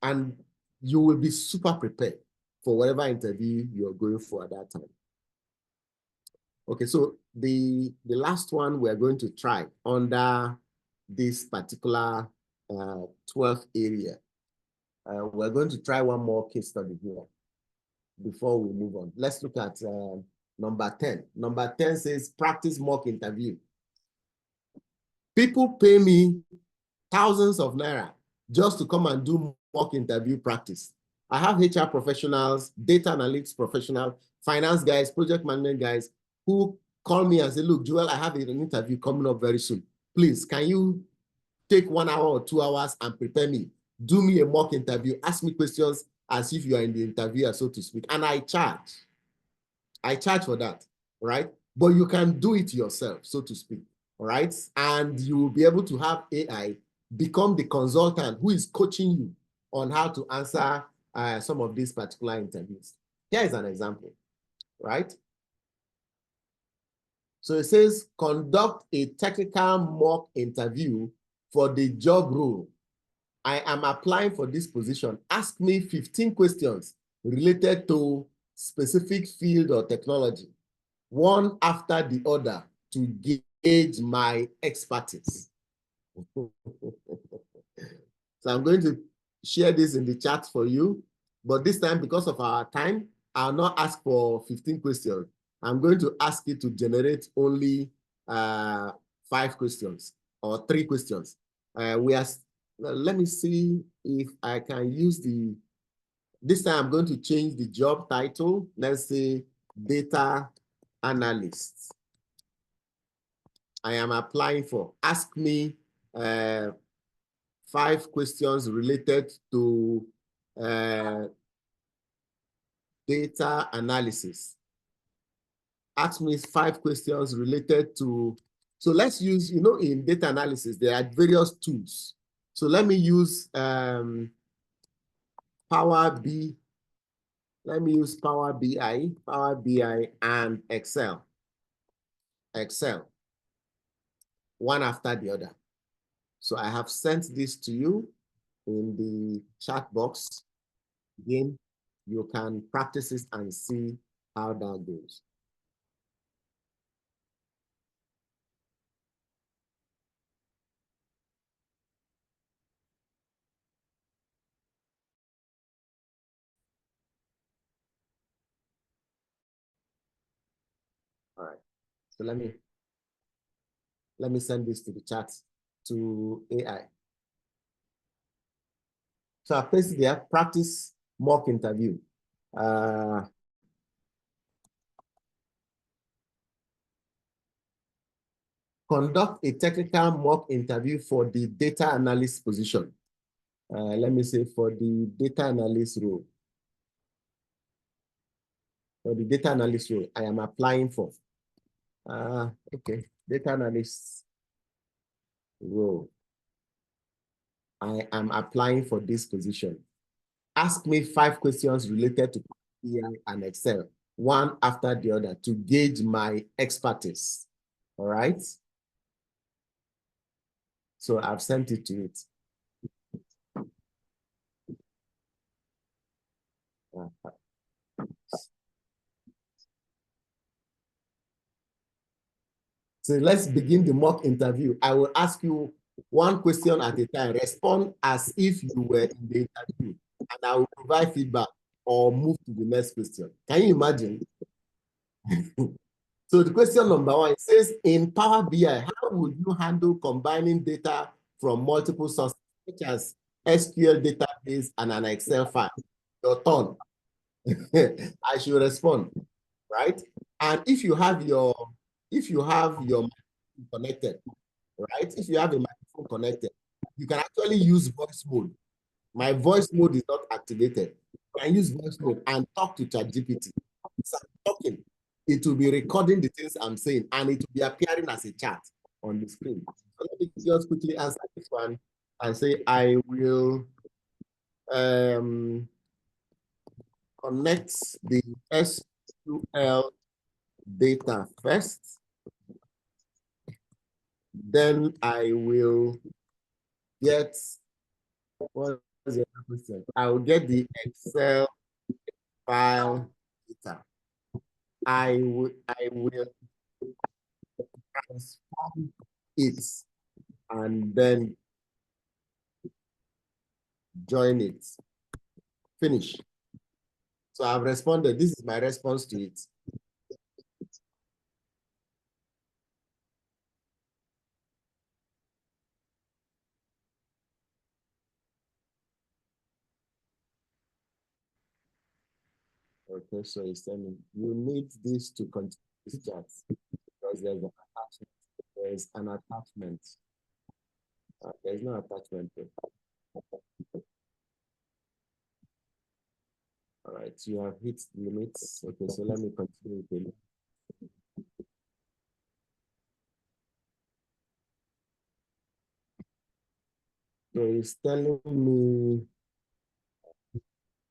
And you will be super prepared for whatever interview you're going for at that time. Okay, so the last one we're going to try under this particular 12th area. We're going to try one more case study here before we move on. Let's look at number 10. Number 10 says practice mock interview. People pay me thousands of naira just to come and do mock interview practice. I have HR professionals, data analytics professionals, finance guys, project management guys who call me and say, look, Joel, I have an interview coming up very soon. Please, can you take 1 hour or 2 hours and prepare me? Do me a mock interview, ask me questions as if you are in the interviewer, so to speak. And I charge. I charge for that, right? But you can do it yourself, so to speak, all right? And you will be able to have AI become the consultant who is coaching you on how to answer some of these particular interviews. Here is an example, right? So it says, conduct a technical mock interview for the job role I am applying for this position. Ask me 15 questions related to specific field or technology, one after the other, to gauge my expertise. So I'm going to share this in the chat for you, but this time, because of our time, I'll not ask for 15 questions. I'm going to ask you to generate only 5 questions or 3 questions. Let me see if I can use this time I'm going to change the job title. Let's say data analyst. I am applying for. Ask me 5 questions related to data analysis. Ask me 5 questions related to, so let's use, in data analysis, there are various tools. So let me use Power BI. Let me use Power BI and Excel. One after the other. So I have sent this to you in the chat box. Again, you can practice it and see how that goes. All right. So let me send this to the chat to AI. So I pasted there, practice mock interview. Conduct a technical mock interview for the data analyst position. Let me say for the data analyst role. For the data analyst role, I am applying for. Okay, data analyst role. I am applying for this position. Ask me 5 questions related to AI and Excel, one after the other, to gauge my expertise. All right? So I've sent it to it. So let's begin the mock interview. I will ask you 1 question at a time. Respond as if you were in the interview, and I will provide feedback or move to the next question. Can you imagine? So the question number 1, it says, in Power BI, how would you handle combining data from multiple sources, such as SQL database and an Excel file? Your turn. I should respond, right? And if you have your microphone connected, right? If you have a microphone connected, you can actually use voice mode. My voice mode is not activated. You can use voice mode and talk to ChatGPT. So I'm talking. It will be recording the things I'm saying, and it will be appearing as a chat on the screen. So let me just quickly answer this one and say I will connect the SQL data first. Then I will get, what is the question? I will get the Excel file data. I will transform it and then join it. Finish. So I've responded. This is my response to it. Okay, so it's telling me you need this to continue this chat because there's an attachment. There's an attachment. There's no attachment there. All right, you have hit the limits. Okay, so let me continue with it. So it's telling me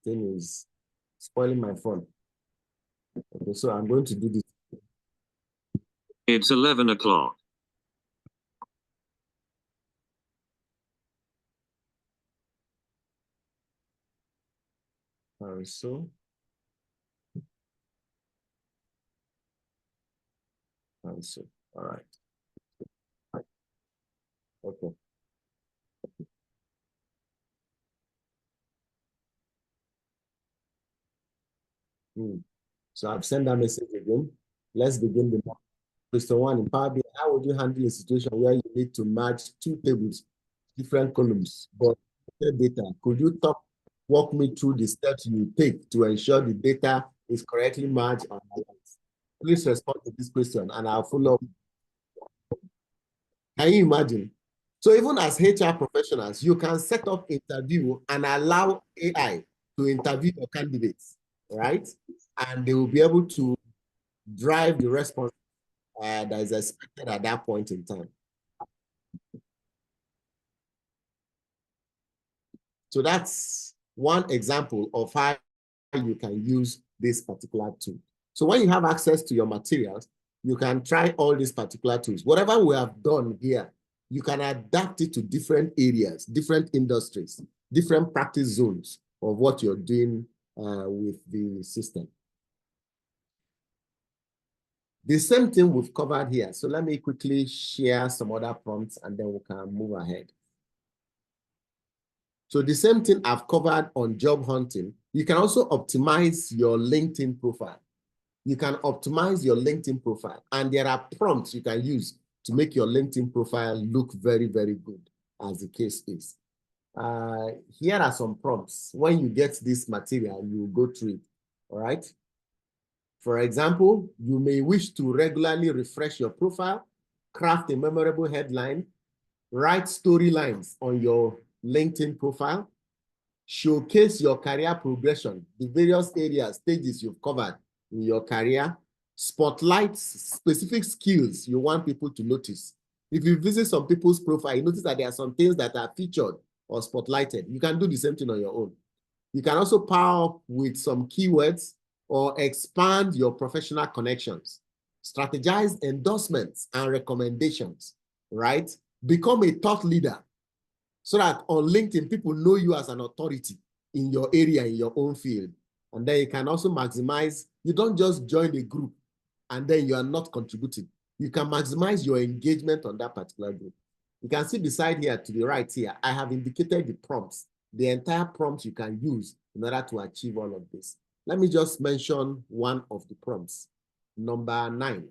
thing is spoiling my phone. Okay, so I'm going to do this. It's 11 o'clock. Cancel. Cancel. All right. Okay. Hmm. So I've sent that message again. Let's begin the question one. In Power BI, how would you handle a situation where you need to merge two tables, different columns, but data? Could you walk me through the steps you take to ensure the data is correctly merged and balanced? Please respond to this question and I'll follow up. Can you imagine? So even as HR professionals, you can set up interview and allow AI to interview your candidates, right? And they will be able to drive the response that is expected at that point in time. So that's one example of how you can use this particular tool. So when you have access to your materials, you can try all these particular tools. Whatever we have done here, you can adapt it to different areas, different industries, different practice zones of what you're doing with the system. The same thing we've covered here. So let me quickly share some other prompts and then we can move ahead. So the same thing I've covered on job hunting. You can also optimize your LinkedIn profile. You can optimize your LinkedIn profile, and there are prompts you can use to make your LinkedIn profile look very, very good, as the case is. Here are some prompts. When you get this material, you will go through it, all right? For example, you may wish to regularly refresh your profile, craft a memorable headline, write storylines on your LinkedIn profile, showcase your career progression, the various areas, stages you've covered in your career, spotlight specific skills you want people to notice. If you visit some people's profile, you notice that there are some things that are featured or spotlighted. You can do the same thing on your own. You can also power up with some keywords or expand your professional connections. Strategize endorsements and recommendations, right? Become a thought leader so that on LinkedIn, people know you as an authority in your area, in your own field. And then you can also maximize, you don't just join a group and then you are not contributing. You can maximize your engagement on that particular group. You can see beside here to the right here, I have indicated the prompts, the entire prompts you can use in order to achieve all of this. Let me just mention one of the prompts. Number 9.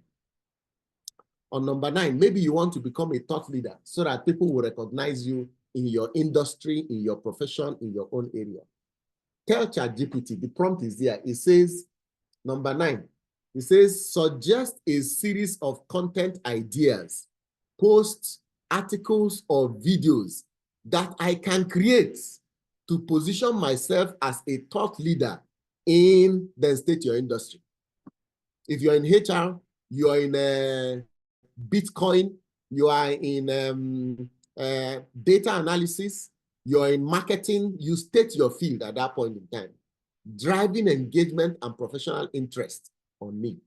On number 9, maybe you want to become a thought leader so that people will recognize you in your industry, in your profession, in your own area. Tell ChatGPT, the prompt is there. It says, number 9, it says, suggest a series of content ideas, posts, articles, or videos that I can create to position myself as a thought leader in, then state your industry. If you're in HR, you're in Bitcoin, you are in data analysis, you're in marketing, you state your field at that point in time, driving engagement and professional interest on me.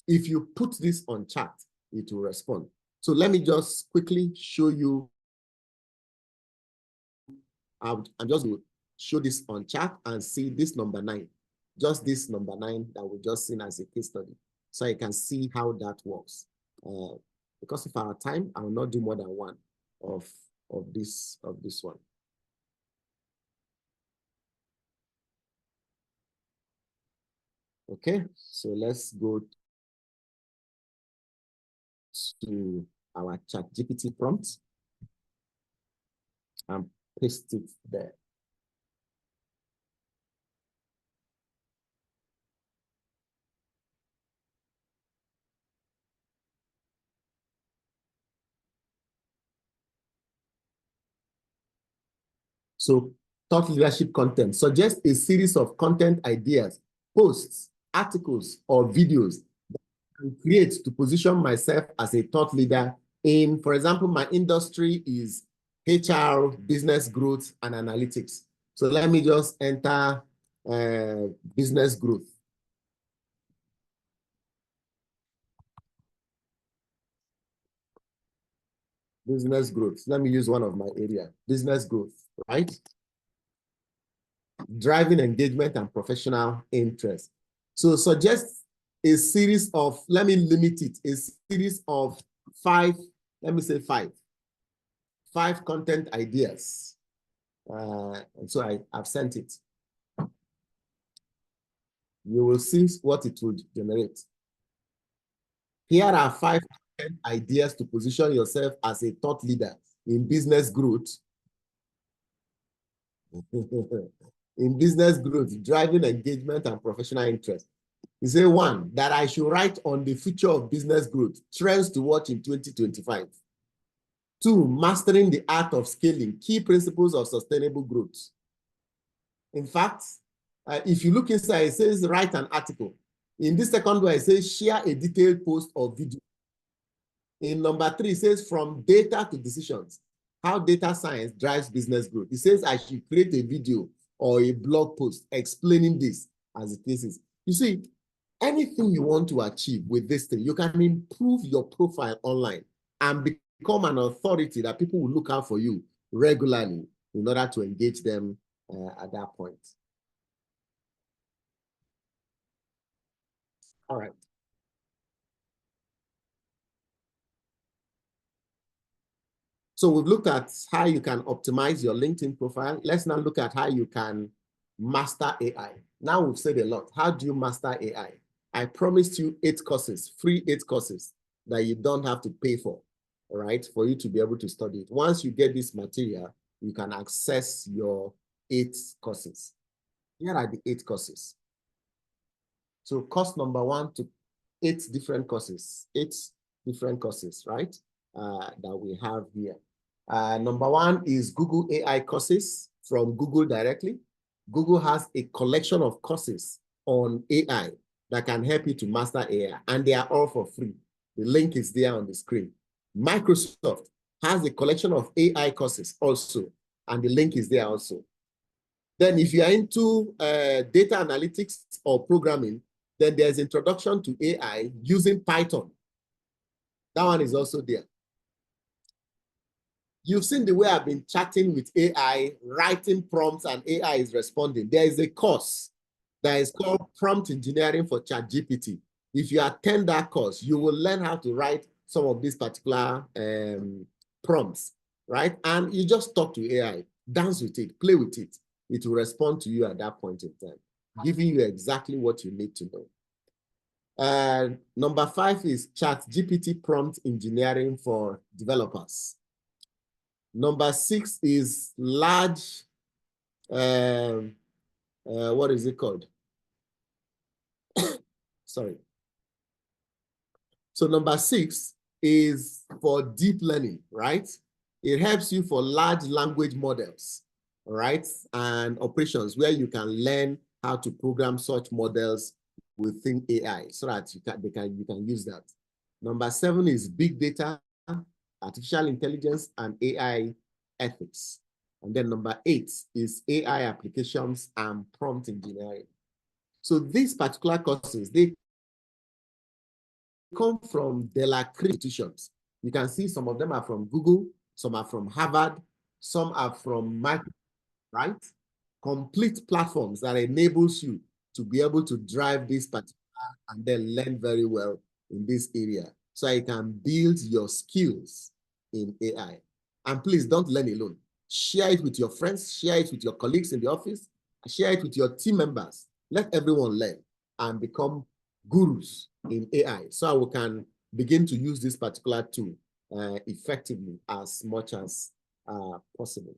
If you put this on chat, it will respond. So let me just quickly show you. I'm just going to show this on chat and see this number 9. Just this number 9 that we just seen as a case study. So you can see how that works. Because of our time, I will not do more than one of this one. Okay, so let's go to our ChatGPT prompt and paste it there. So thought leadership content. Suggest a series of content ideas, posts, articles, or videos that I can create to position myself as a thought leader in, for example, my industry is HR, business growth, and analytics. So let me just enter business growth. Business growth. Let me use one of my area, business growth, right? driving engagement and professional interest. So suggest a series of, let me limit it, a series of five, let me say five content ideas. And so I've sent it. You will see what it would generate. Here are 5 ideas to position yourself as a thought leader in business growth. In business growth, driving engagement and professional interest. You say 1, that I should write on the future of business growth, trends to watch in 2025. 2, mastering the art of scaling, key principles of sustainable growth. In fact, if you look inside, it says write an article. In this second one, it says share a detailed post or video. In number 3, it says from data to decisions, how data science drives business growth. It says I should create a video or a blog post explaining this as it is. You see, anything you want to achieve with this thing, you can improve your profile online and become an authority that people will look out for you regularly in order to engage them at that point. All right. So we've looked at how you can optimize your LinkedIn profile. Let's now look at how you can master AI. Now we've said a lot. How do you master AI? I promised you 8 courses, free 8 courses that you don't have to pay for, all right, for you to be able to study it. Once you get this material, you can access your 8 courses. Here are the 8 courses. So course number 1 to 8 different courses, 8 different courses, right, that we have here. Number 1 is Google AI courses from Google directly. Google has a collection of courses on AI that can help you to master AI, and they are all for free. The link is there on the screen. Microsoft has a collection of AI courses also, and the link is there also. Then if you are into data analytics or programming, then there's Introduction to AI using Python. That one is also there. You've seen the way I've been chatting with AI, writing prompts, and AI is responding. There is a course that is called Prompt Engineering for ChatGPT. If you attend that course, you will learn how to write some of these particular prompts, right? And you just talk to AI, dance with it, play with it. It will respond to you at that point in time, giving you exactly what you need to know. Number 5 is ChatGPT Prompt Engineering for developers. Number 6 is large, what is it called? Sorry. So number 6 is for deep learning, right? It helps you for large language models, right? And operations where you can learn how to program such models within AI so that you can use that. Number 7 is big data, artificial intelligence, and AI ethics. And then number 8 is AI applications and prompt engineering. So these particular courses, they come from De La Cruz institutions. You can see some of them are from Google, some are from Harvard, some are from Microsoft, right? Complete platforms that enables you to be able to drive this particular and then learn very well in this area so you can build your skills in AI. And please don't learn alone. Share it with your friends, share it with your colleagues in the office, share it with your team members. Let everyone learn and become gurus in AI so we can begin to use this particular tool effectively as much as possible.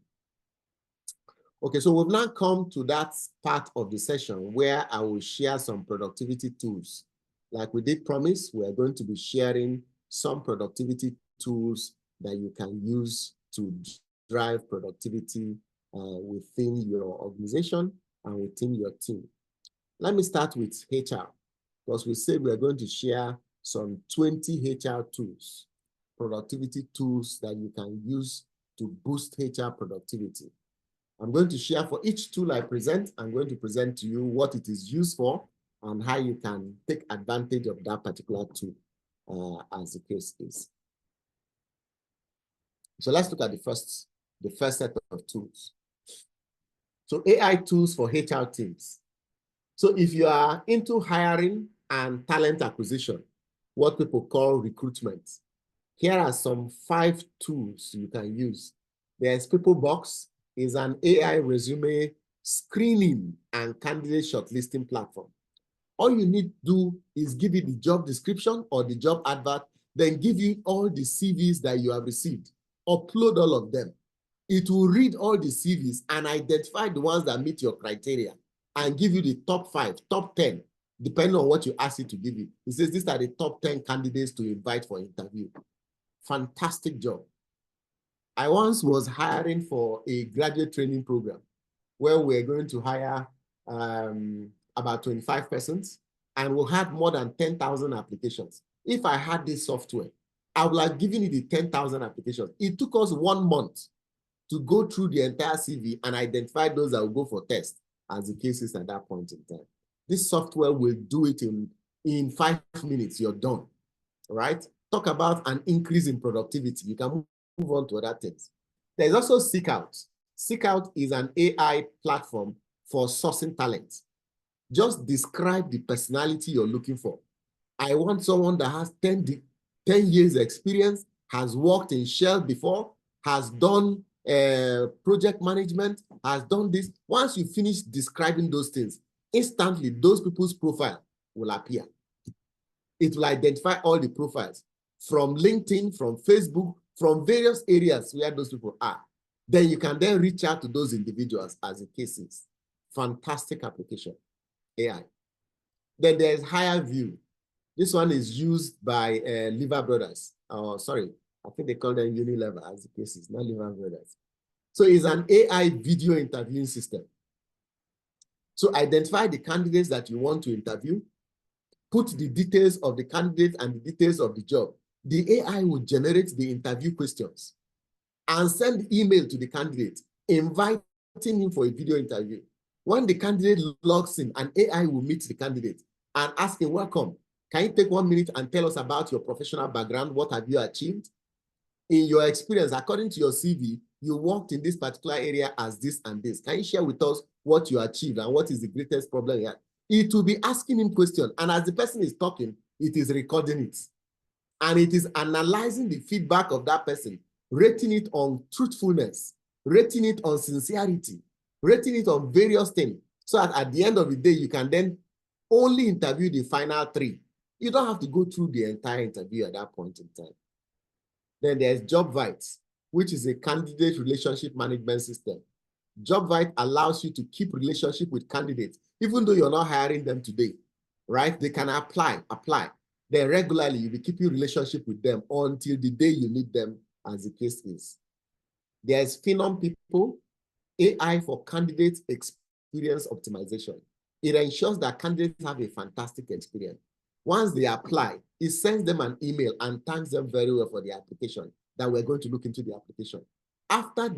Okay, so we've now come to that part of the session where I will share some productivity tools. Like we did promise, we're going to be sharing some productivity tools that you can use to drive productivity within your organization and within your team. Let me start with HR, because we said we're going to share some 20 HR tools, productivity tools that you can use to boost HR productivity. I'm going to share for each tool I present, I'm going to present to you what it is used for and how you can take advantage of that particular tool as the case is. So let's look at the first set of tools. So AI tools for HR teams. So if you are into hiring and talent acquisition, what people call recruitment, here are some 5 tools you can use. There's PeopleBox, is an AI resume screening and candidate shortlisting platform. All you need to do is give it the job description or the job advert, then give you all the CVs that you have received. Upload all of them. It will read all the CVs and identify the ones that meet your criteria and give you the top 5, top 10, depending on what you ask it to give you. It says these are the top 10 candidates to invite for interview. Fantastic job. I once was hiring for a graduate training program where we're going to hire about 25 persons, and we'll have more than 10,000 applications. If I had this software, I would have given it the 10,000 applications. It took us 1 month to go through the entire CV and identify those that will go for test, as the case is at that point in time. This software will do it in 5 minutes, you're done, right? Talk about an increase in productivity. You can move on to other things. There's also Seekout. Seekout is an AI platform for sourcing talent. Just describe the personality you're looking for. I want someone that has 10 years experience, has worked in Shell before, has done project management, has done this. Once you finish describing those things, instantly those people's profile will appear. It will identify all the profiles from LinkedIn, from Facebook, from various areas where those people are. Then you can then reach out to those individuals as the case is. Fantastic application, AI. Then there's Higher View. This one is used by Lever Brothers. Sorry, I think they call them Unilever as the case is, not Lever Brothers. So it's an AI video interviewing system. So identify the candidates that you want to interview, put the details of the candidate and the details of the job. The AI will generate the interview questions and send email to the candidate, inviting him for a video interview. When the candidate logs in, an AI will meet the candidate and ask him, welcome, can you take 1 minute and tell us about your professional background? What have you achieved? In your experience, according to your CV, you worked in this particular area as this and this. Can you share with us what you achieved and what is the greatest problem you had? It will be asking him questions. And as the person is talking, it is recording it. And it is analyzing the feedback of that person, rating it on truthfulness, rating it on sincerity, rating it on various things. So that at the end of the day, you can then only interview the final 3. You don't have to go through the entire interview at that point in time. Then there's JobVite, which is a candidate relationship management system. JobVite allows you to keep relationship with candidates, even though you're not hiring them today, right? They can apply. Then regularly, you'll be keeping relationship with them until the day you need them, as the case is. There's Phenom People, AI for candidate experience optimization. It ensures that candidates have a fantastic experience. Once they apply, it sends them an email and thanks them very well for the application, that we're going to look into the application. After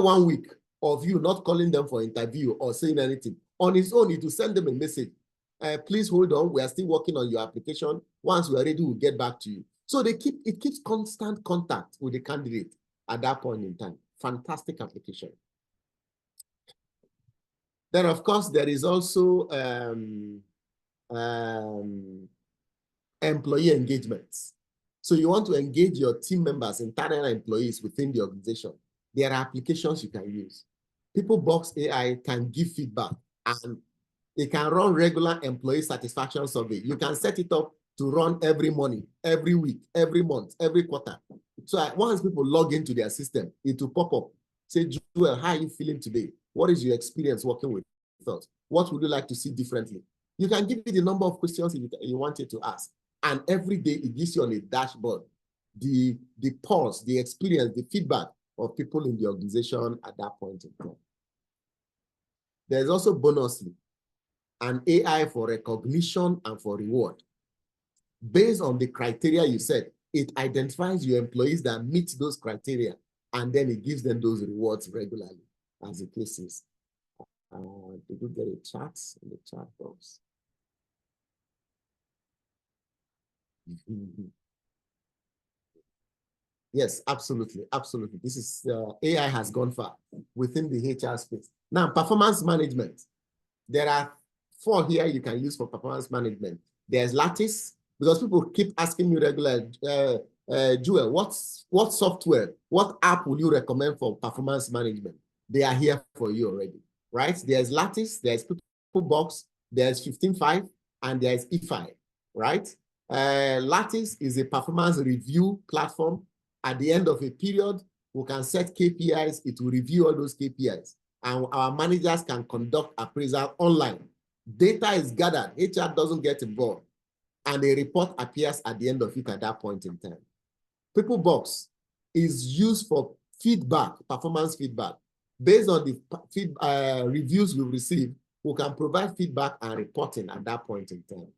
1 week of you not calling them for interview or saying anything, on its own, it will send them a message. Please hold on, we are still working on your application. Once we're ready, we'll get back to you. So it keeps constant contact with the candidate at that point in time. Fantastic application. Then, of course, there is also employee engagements. So you want to engage your team members, internal employees within the organization. There are applications you can use. PeopleBox AI can give feedback, and it can run regular employee satisfaction survey. You can set it up to run every morning, every week, every month, every quarter. So once people log into their system, it will pop up. Say, Joel, how are you feeling today? What is your experience working with us? What would you like to see differently? You can give it the number of questions you wanted to ask. And every day it gives you on a dashboard the pulse, the experience, the feedback of people in the organization at that point in time. There's also Bonusly, an AI for recognition and for reward. Based on the criteria you set, it identifies your employees that meet those criteria, and then it gives them those rewards regularly, as the case is. Did you get a chat in the chat box? Yes, absolutely, absolutely. This is AI has gone far within the HR space. Now, performance management. There are 4 here you can use for performance management. There's Lattice, because people keep asking me regular, Joel, what software, what app will you recommend for performance management? They are here for you already, right? There's Lattice, there's Peoplebox, there's 15.5, and there's E5, right? Lattice is a performance review platform. At the end of a period, we can set KPIs. It will review all those KPIs, and our managers can conduct appraisal online. Data is gathered. HR doesn't get involved, and a report appears at the end of it at that point in time. Peoplebox is used for feedback, performance feedback. Based on the reviews we receive, we can provide feedback and reporting at that point in time.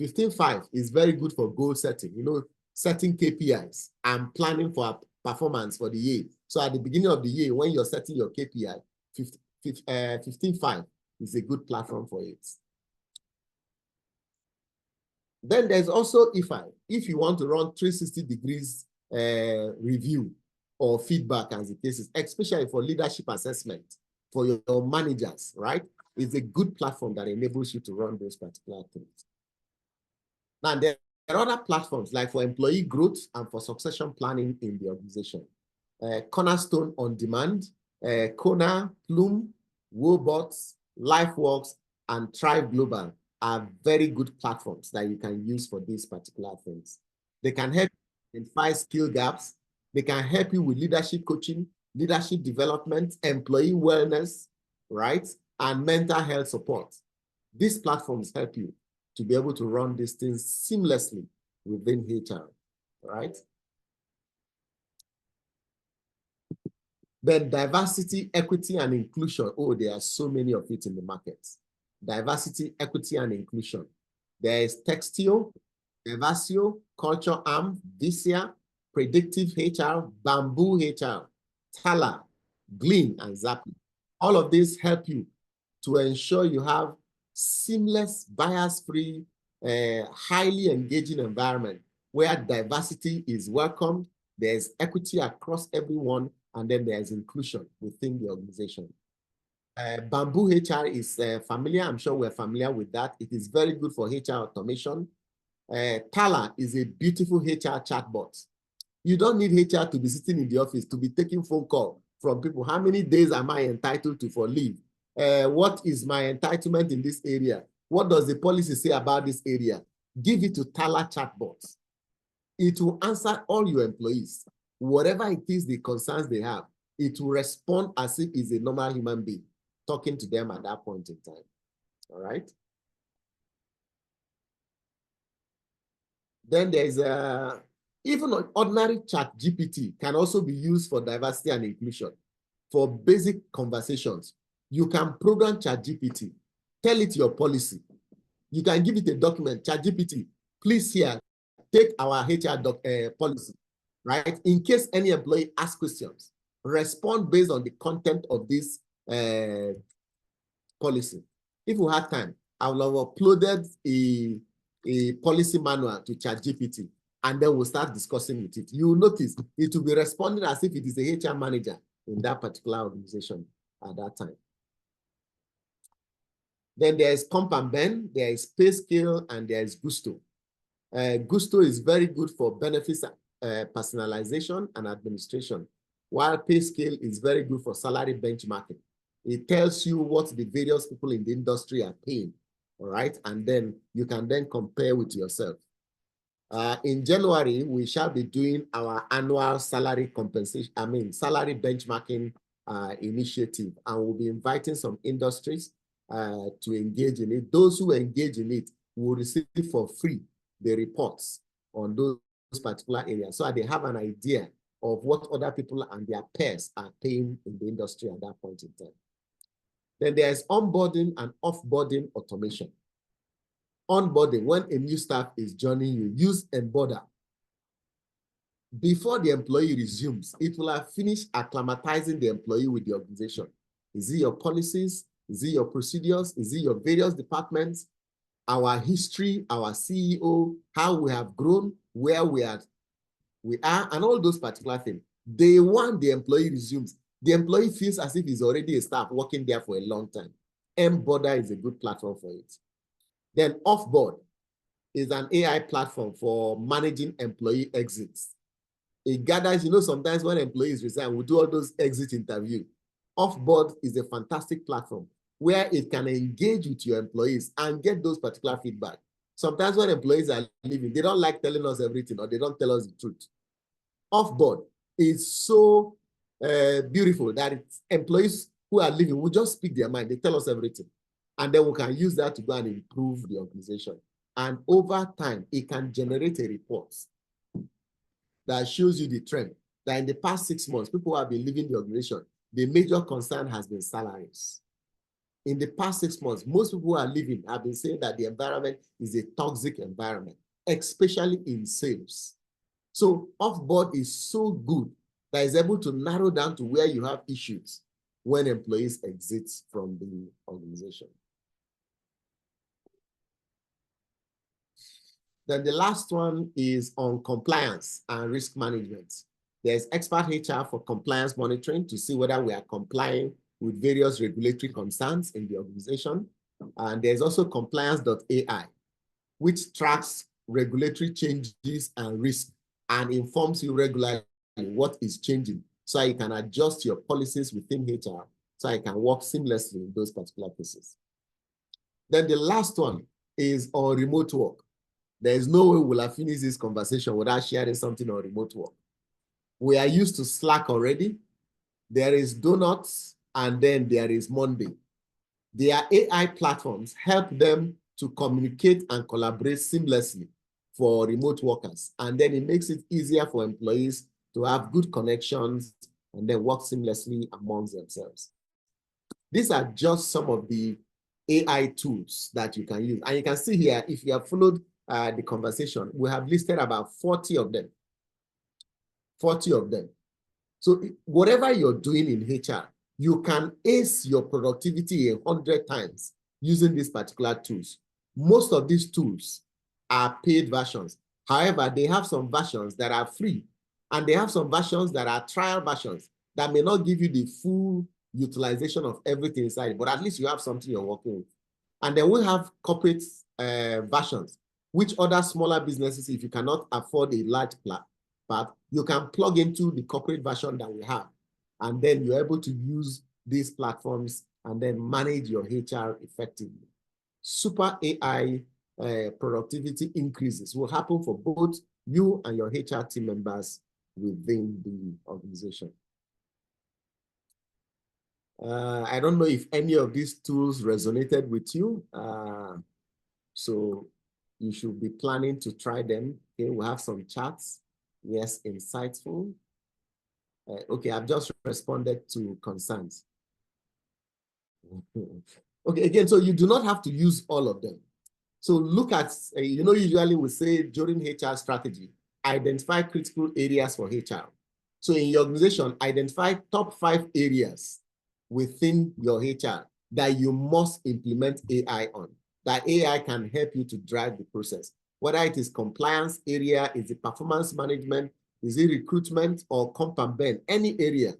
15.5 is very good for goal setting, setting KPIs and planning for performance for the year. So at the beginning of the year, when you're setting your KPI, 15.5 is a good platform for it. Then there's also E5. If you want to run 360 degrees review or feedback, as the case is, especially for leadership assessment for your managers, right? It's a good platform that enables you to run those particular things. Now, there are other platforms like for employee growth and for succession planning in the organization. Cornerstone On Demand, Kona, Plume, Wobots, LifeWorks, and Thrive Global are very good platforms that you can use for these particular things. They can help you identify skill gaps. They can help you with leadership coaching, leadership development, employee wellness, right? And mental health support. These platforms help you to be able to run these things seamlessly within HR, right? Then diversity, equity, and inclusion. Oh, there are so many of it in the market. Diversity, equity, and inclusion. There is Textio, Diversio, Culture Arm, Visia, Predictive HR, Bamboo HR, Tala, Glean, and Zappy. All of these help you to ensure you have seamless, bias-free, highly engaging environment where diversity is welcomed, there's equity across everyone, and then there's inclusion within the organization. Bamboo HR is familiar. I'm sure we're familiar with that. It is very good for HR automation. Tala is a beautiful HR chatbot. You don't need HR to be sitting in the office to be taking phone call from people. How many days am I entitled to for leave? What is my entitlement in this area? What does the policy say about this area? Give it to Tala chatbots. It will answer all your employees. Whatever it is, the concerns they have, it will respond as if it's a normal human being talking to them at that point in time. All right. Then there's even an ordinary chat GPT can also be used for diversity and inclusion. For basic conversations, you can program ChatGPT, tell it your policy. You can give it a document, ChatGPT, please here, take our HR policy, right? In case any employee asks questions, respond based on the content of this policy. If we have time, I will have uploaded a policy manual to ChatGPT, and then we'll start discussing with it. You will notice it will be responding as if it is a HR manager in that particular organization at that time. Then there is Comp and Ben, there is PayScale, and there is Gusto. Gusto is very good for benefits personalization and administration, while PayScale is very good for salary benchmarking. It tells you what the various people in the industry are paying, all right? And then you can then compare with yourself. In January, we shall be doing our annual salary compensation, salary benchmarking initiative, and we'll be inviting some industries to engage in it. Those who engage in it will receive for free the reports on those particular areas, so that they have an idea of what other people and their peers are paying in the industry at that point in time. Then there's onboarding and offboarding automation. Onboarding, when a new staff is joining you, use Embodder. Before the employee resumes, it will have finished acclimatizing the employee with the organization. Is it your policies? Is it your procedures? Is it your various departments? Our history, our CEO, how we have grown, where we are we are, and all those particular things. Day one, the employee resumes. The employee feels as if he's already a staff working there for a long time. Mboarder is a good platform for it. Then Offboard is an AI platform for managing employee exits. It gathers, sometimes when employees resign, we do all those exit interviews. Offboard is a fantastic platform where it can engage with your employees and get those particular feedback. Sometimes when employees are leaving, they don't like telling us everything or they don't tell us the truth. Offboard is so beautiful that employees who are leaving will just speak their mind. They tell us everything. And then we can use that to go and improve the organization. And over time, it can generate a report that shows you the trend. That in the past 6 months, people who have been leaving the organization, the major concern has been salaries. In the past 6 months, most people who are leaving have been saying that the environment is a toxic environment, especially in sales. So Offboard is so good that it's able to narrow down to where you have issues when employees exit from the organization. Then the last one is on compliance and risk management. There's Expert HR for compliance monitoring to see whether we are complying with various regulatory concerns in the organization. And there's also compliance.ai, which tracks regulatory changes and risk and informs you regularly what is changing so you can adjust your policies within HR so you can work seamlessly in those particular cases. Then the last one is on remote work. There is no way we'll have finished this conversation without sharing something on remote work. We are used to Slack already. There is Donuts, and then there is Monday. Their AI platforms help them to communicate and collaborate seamlessly for remote workers. And then it makes it easier for employees to have good connections and then work seamlessly amongst themselves. These are just some of the AI tools that you can use. And you can see here, if you have followed the conversation, we have listed about 40 of them. 40 of them. So whatever you're doing in HR, you can ace your productivity 100 times using these particular tools. Most of these tools are paid versions. However, they have some versions that are free, and they have some versions that are trial versions that may not give you the full utilization of everything inside, but at least you have something you're working with. And then we have corporate versions, which other smaller businesses, if you cannot afford a large part, you can plug into the corporate version that we have. And then you're able to use these platforms and then manage your HR effectively. Super AI productivity increases will happen for both you and your HR team members within the organization. I don't know if any of these tools resonated with you. So you should be planning to try them. Okay, we have some charts. Yes, insightful. Okay, I've just responded to concerns. Okay, again, so you do not have to use all of them. So look at, usually we say during HR strategy, identify critical areas for HR. So in your organization, identify top 5 areas within your HR that you must implement AI on, that AI can help you to drive the process. Whether it is compliance area, is it performance management, is it recruitment or comp and ben, any area.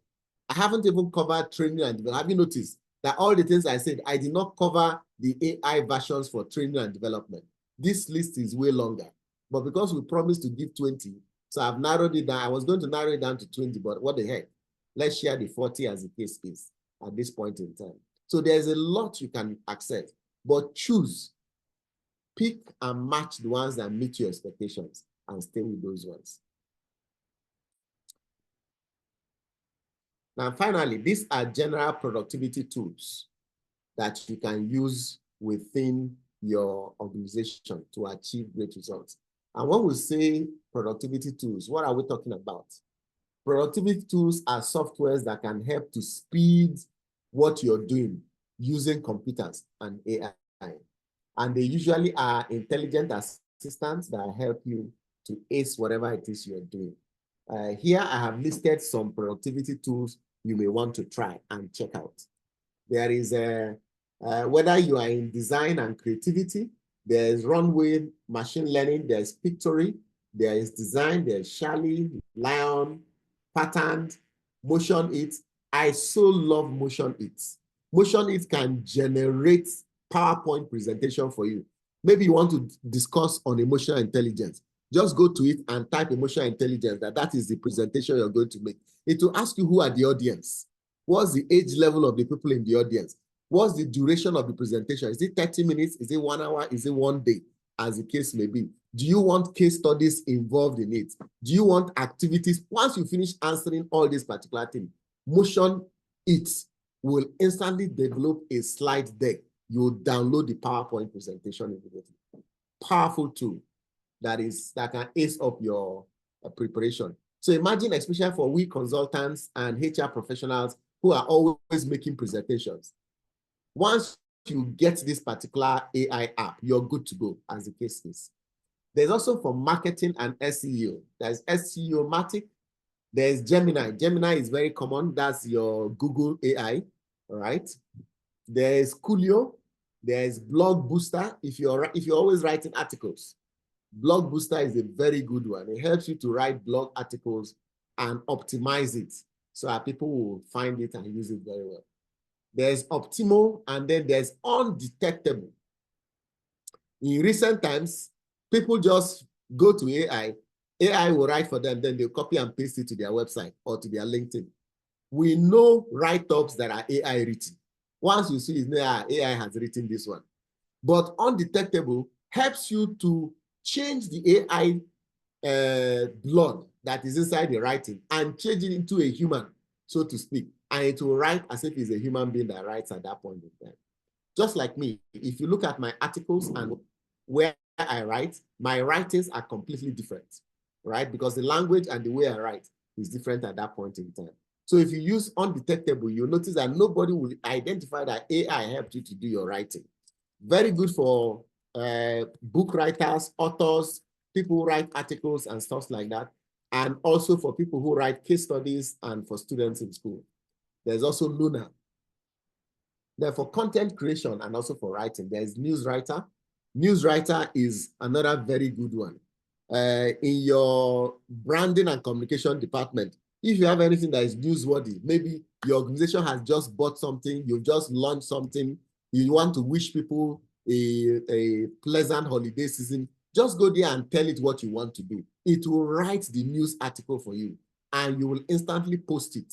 I haven't even covered training and development. Have you noticed that all the things I said, I did not cover the AI versions for training and development? This list is way longer, but because we promised to give 20, so I've narrowed it down. I was going to narrow it down to 20, but what the heck? Let's share the 40 as the case is at this point in time. So there's a lot you can access, but choose, pick and match the ones that meet your expectations and stay with those ones. Now, finally, these are general productivity tools that you can use within your organization to achieve great results. And when we say productivity tools, what are we talking about? Productivity tools are softwares that can help to speed what you're doing using computers and AI. And they usually are intelligent assistants that help you to ace whatever it is you're doing. Here I have listed some productivity tools you may want to try and check out. There is whether you are in design and creativity, there's Runway machine learning, there's Pictory, there is design, there's Charlie, Lion, patterned, motion it. I so love motion it. Motion it can generate PowerPoint presentation for you. Maybe you want to discuss on emotional intelligence. Just go to it and type emotional intelligence, that is the presentation you're going to make. It will ask you who are the audience. What's the age level of the people in the audience? What's the duration of the presentation? Is it 30 minutes? Is it 1 hour? Is it 1 day? As the case may be. Do you want case studies involved in it? Do you want activities? Once you finish answering all these particular things, motion it will instantly develop a slide deck. You'll download the PowerPoint presentation immediately. Powerful tool that can ace up your preparation. So imagine, especially for we consultants and HR professionals who are always making presentations. Once you get this particular AI app, you're good to go, as the case is. There's also for marketing and SEO. There's SEO-matic. There's Gemini. Gemini is very common. That's your Google AI, all right? There's Coolio. There's Blog Booster. If you're always writing articles, Blog Booster is a very good one. It helps you to write blog articles and optimize it so that people will find it and use it very well. There's Optimo, and then there's Undetectable. In recent times, people just go to AI. AI will write for them, then they'll copy and paste it to their website or to their LinkedIn. We know write-ups that are AI written. Once you see it, AI has written this one. But Undetectable helps you to change the AI blood that is inside the writing and change it into a human, so to speak. And it will write as if it's a human being that writes at that point in time. Just like me, if you look at my articles and where I write, my writings are completely different, right? Because the language and the way I write is different at that point in time. So if you use Undetectable, you'll notice that nobody will identify that AI helped you to do your writing. Very good for book writers, authors, people who write articles and stuff like that, and also for people who write case studies and for students in school. There's also Luna. Then for content creation and also for writing, there's Newswriter. Newswriter is another very good one. In your branding and communication department, if you have anything that is newsworthy, maybe your organization has just bought something, you've just launched something, you want to wish people a pleasant holiday season, just go there and tell it what you want to do. It will write the news article for you, and you will instantly post it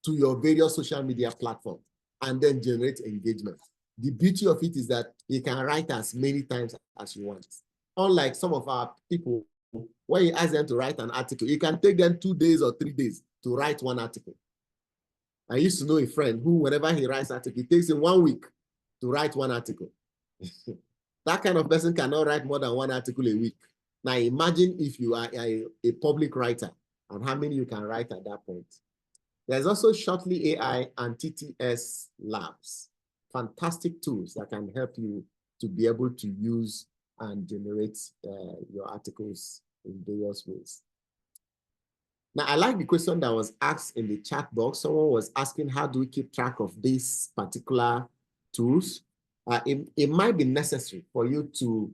to your various social media platforms and then generate engagement. The beauty of it is that you can write as many times as you want. Unlike some of our people, when you ask them to write an article, you can take them 2 days or 3 days to write one article. I used to know a friend who, whenever he writes an article, it takes him 1 week to write one article. That kind of person cannot write more than one article a week. Now imagine if you are a public writer and how many you can write at that point. There's also Shortly AI and TTS Labs. Fantastic tools that can help you to be able to use and generate your articles in various ways. Now, I like the question that was asked in the chat box. Someone was asking, how do we keep track of these particular tools? It might be necessary for you to,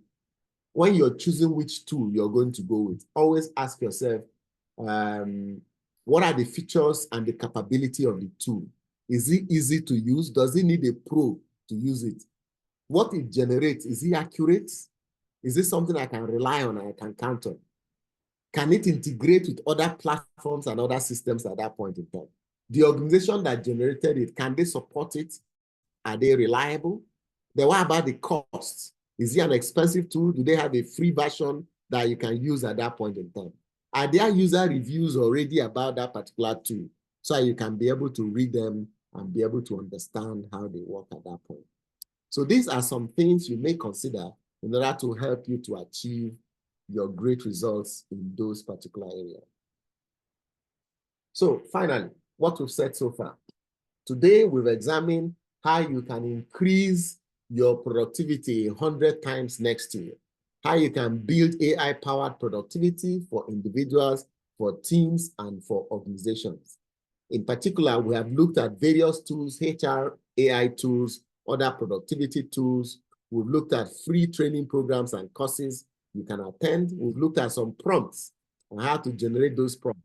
when you're choosing which tool you're going to go with, always ask yourself, what are the features and the capability of the tool? Is it easy to use? Does it need a pro to use it? What it generates, is it accurate? Is this something I can rely on and I can count on? Can it integrate with other platforms and other systems at that point in time? The organization that generated it, can they support it? Are they reliable? Then what about the cost? Is it an expensive tool? Do they have a free version that you can use at that point in time? Are there user reviews already about that particular tool so you can be able to read them and be able to understand how they work at that point? So these are some things you may consider in order to help you to achieve your great results in those particular areas. So finally, what we've said so far. Today, we've examined how you can increase your productivity 100 times next year, how you can build AI-powered productivity for individuals, for teams, and for organizations. In particular, we have looked at various tools, HR, AI tools, other productivity tools. We've looked at free training programs and courses, you can attend. We've looked at some prompts on how to generate those prompts.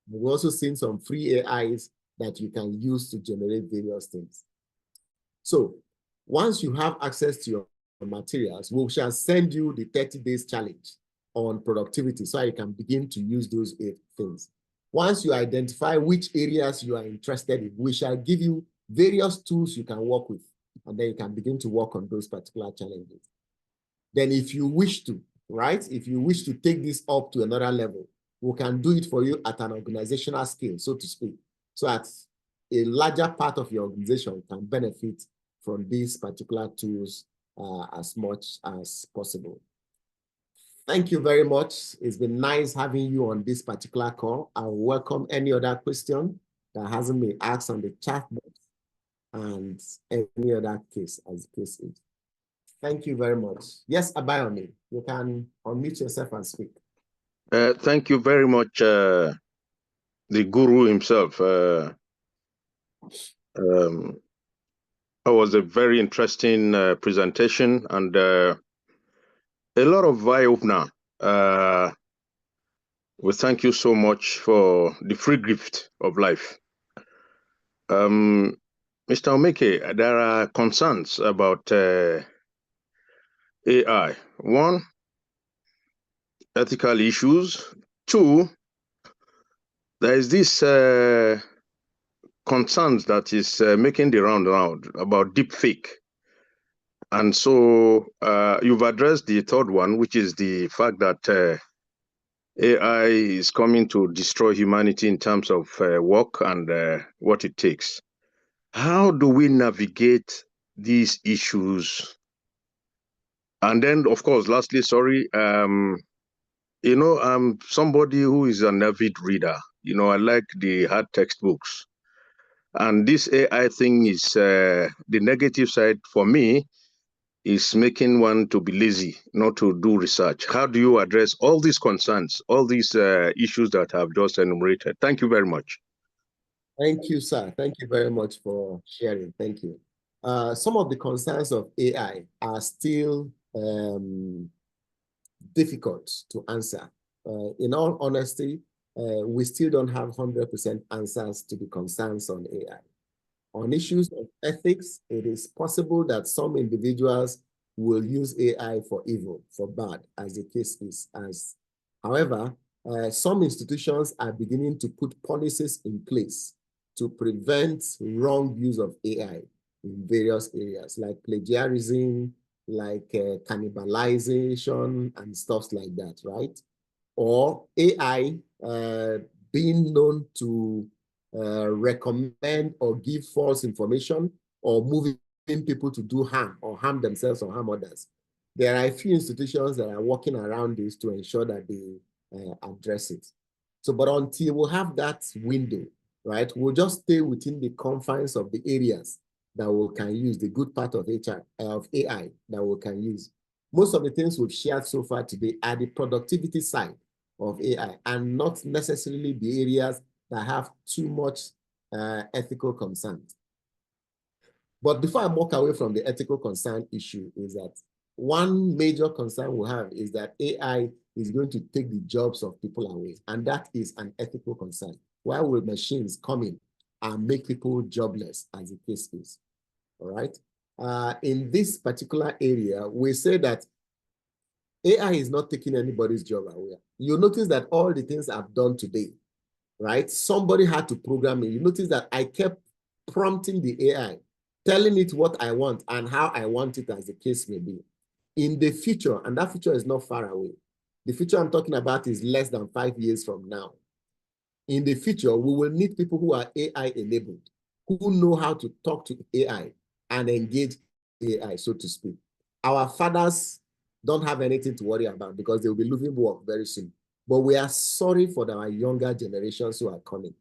We've also seen some free AIs that you can use to generate various things. So once you have access to your materials, we shall send you the 30 days challenge on productivity so you can begin to use those 8 things. Once you identify which areas you are interested in, we shall give you various tools you can work with, and then you can begin to work on those particular challenges. Then if you wish to, right, if you wish to take this up to another level, we can do it for you at an organizational scale, so to speak, so that a larger part of your organization can benefit from these particular tools as much as possible. Thank you very much. It's been nice having you on this particular call. I welcome any other question that hasn't been asked on the chat box and any other case as the case is. Thank you very much. Yes, Abayomi, you can unmute yourself and speak. Thank you very much, the guru himself. That was a very interesting presentation and a lot of eye-opener. We thank you so much for the free gift of life. Mr. Omeike, there are concerns about AI. 1, ethical issues. 2, there is this concerns that is making the round about deep fake. And so you've addressed the 3rd one, which is the fact that AI is coming to destroy humanity in terms of work and what it takes. How do we navigate these issues? And then, of course, lastly, sorry, you know, I'm somebody who is an avid reader. You know, I like the hard textbooks. And this AI thing is the negative side for me is making one to be lazy, not to do research. How do you address all these concerns, all these issues that I've just enumerated? Thank you very much. Thank you, sir. Thank you very much for sharing. Thank you. Some of the concerns of AI are still difficult to answer. In all honesty, we still don't have 100% answers to the concerns on AI. On issues of ethics, it is possible that some individuals will use AI for evil, for bad, as the case is. However, some institutions are beginning to put policies in place to prevent wrong use of AI in various areas, like plagiarism, like cannibalization and stuff like that, right? Or AI being known to recommend or give false information or moving people to do harm or harm themselves or harm others. There are a few institutions that are working around this to ensure that they address it. So, but until we have that window, right, we'll just stay within the confines of the areas that we can use, the good part of AI that we can use. Most of the things we've shared so far today are the productivity side of AI and not necessarily the areas that have too much ethical concerns. But before I walk away from the ethical concern issue is that one major concern we have is that AI is going to take the jobs of people away. And that is an ethical concern. Why will machines come in and make people jobless, as the case is? All right. In this particular area, we say that AI is not taking anybody's job away. You notice that all the things I've done today, right? Somebody had to program it. You notice that I kept prompting the AI, telling it what I want and how I want it, as the case may be. In the future, and that future is not far away, the future I'm talking about is less than 5 years from now. In the future, we will need people who are AI enabled, who know how to talk to AI and engage AI, so to speak. Our fathers don't have anything to worry about because they will be losing work very soon. But we are sorry for our younger generations who are coming.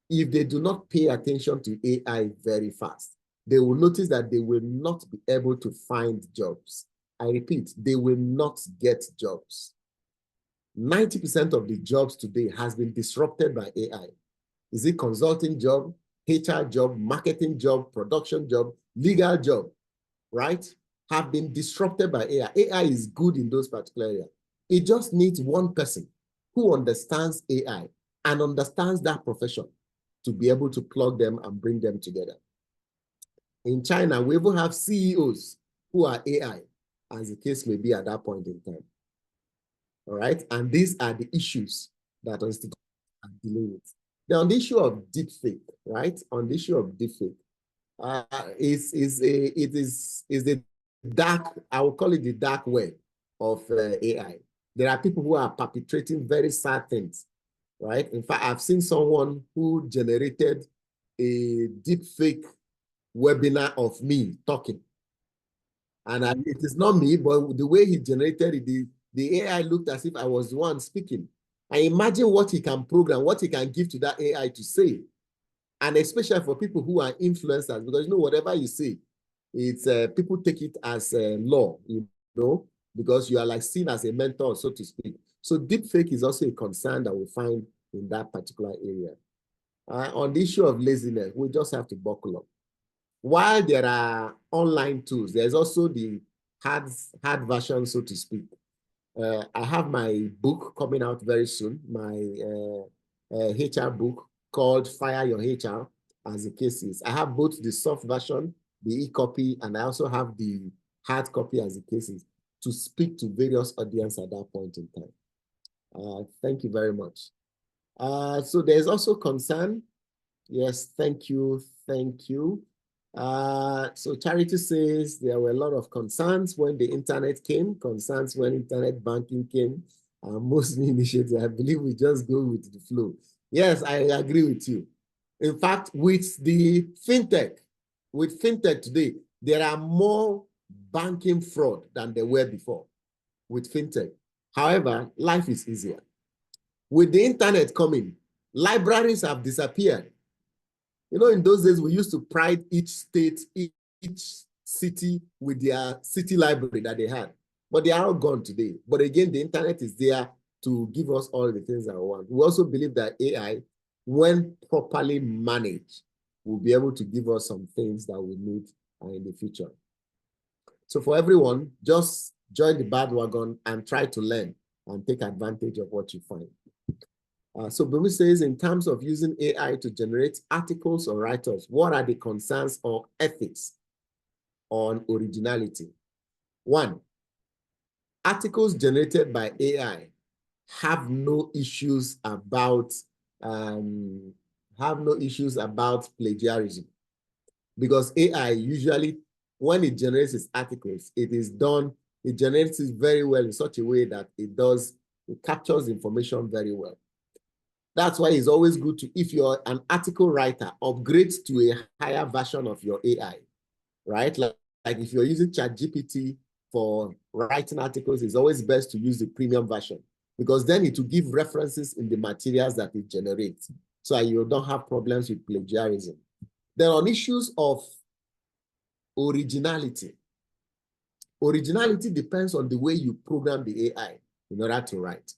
If they do not pay attention to AI very fast, they will notice that they will not be able to find jobs. I repeat, they will not get jobs. 90% of the jobs today has been disrupted by AI. Is it consulting job, HR job, marketing job, production job, legal job, right? Have been disrupted by AI. AI is good in those particular areas. It just needs one person who understands AI and understands that profession to be able to plug them and bring them together. In China, we even have CEOs who are AI, as the case may be at that point in time. All right, and these are the issues that institutions are dealing with. Then on the issue of deepfake, right? On the issue of deepfake, it is the dark, I will call it the dark web of AI. There are people who are perpetrating very sad things, right? In fact, I've seen someone who generated a deepfake webinar of me talking. And it is not me, but the way he generated it, the AI looked as if I was the one speaking. I imagine what he can program, what he can give to that AI to say. And especially for people who are influencers, because you know, whatever you say, it's people take it as law, you know, because you are like seen as a mentor, so to speak. So deepfake is also a concern that we find in that particular area. On the issue of laziness, we just have to buckle up. While there are online tools, there's also the hard version, so to speak. I have my book coming out very soon, my HR book called Fire Your HR, as the case is. I have both the soft version, the e-copy, and I also have the hard copy as the case is to speak to various audience at that point in time. Thank you very much. So there's also concern. Yes, thank you, thank you. So Charity says there were a lot of concerns when the internet came, concerns when internet banking came. Most initiatives, I believe we just go with the flow. Yes, I agree with you. In fact, with the fintech today, there are more banking fraud than there were before with fintech. However, life is easier. With the internet coming, libraries have disappeared. You know, in those days, we used to pride each state, each city with their city library that they had. But they are all gone today. But again, the internet is there to give us all the things that we want. We also believe that AI, when properly managed, will be able to give us some things that we need in the future. So for everyone, just join the bandwagon and try to learn and take advantage of what you find. So Bumi says, in terms of using AI to generate articles or write-ups, what are the concerns or ethics on originality? One, articles generated by AI have no issues about plagiarism, because AI usually, when it generates its articles, it generates it very well in such a way that it captures information very well. That's why it's always good to, if you're an article writer, upgrade to a higher version of your AI, right? Like if you're using ChatGPT for writing articles, it's always best to use the premium version, because then it will give references in the materials that it generates, so you don't have problems with plagiarism. Then on issues of originality depends on the way you program the AI in order to write.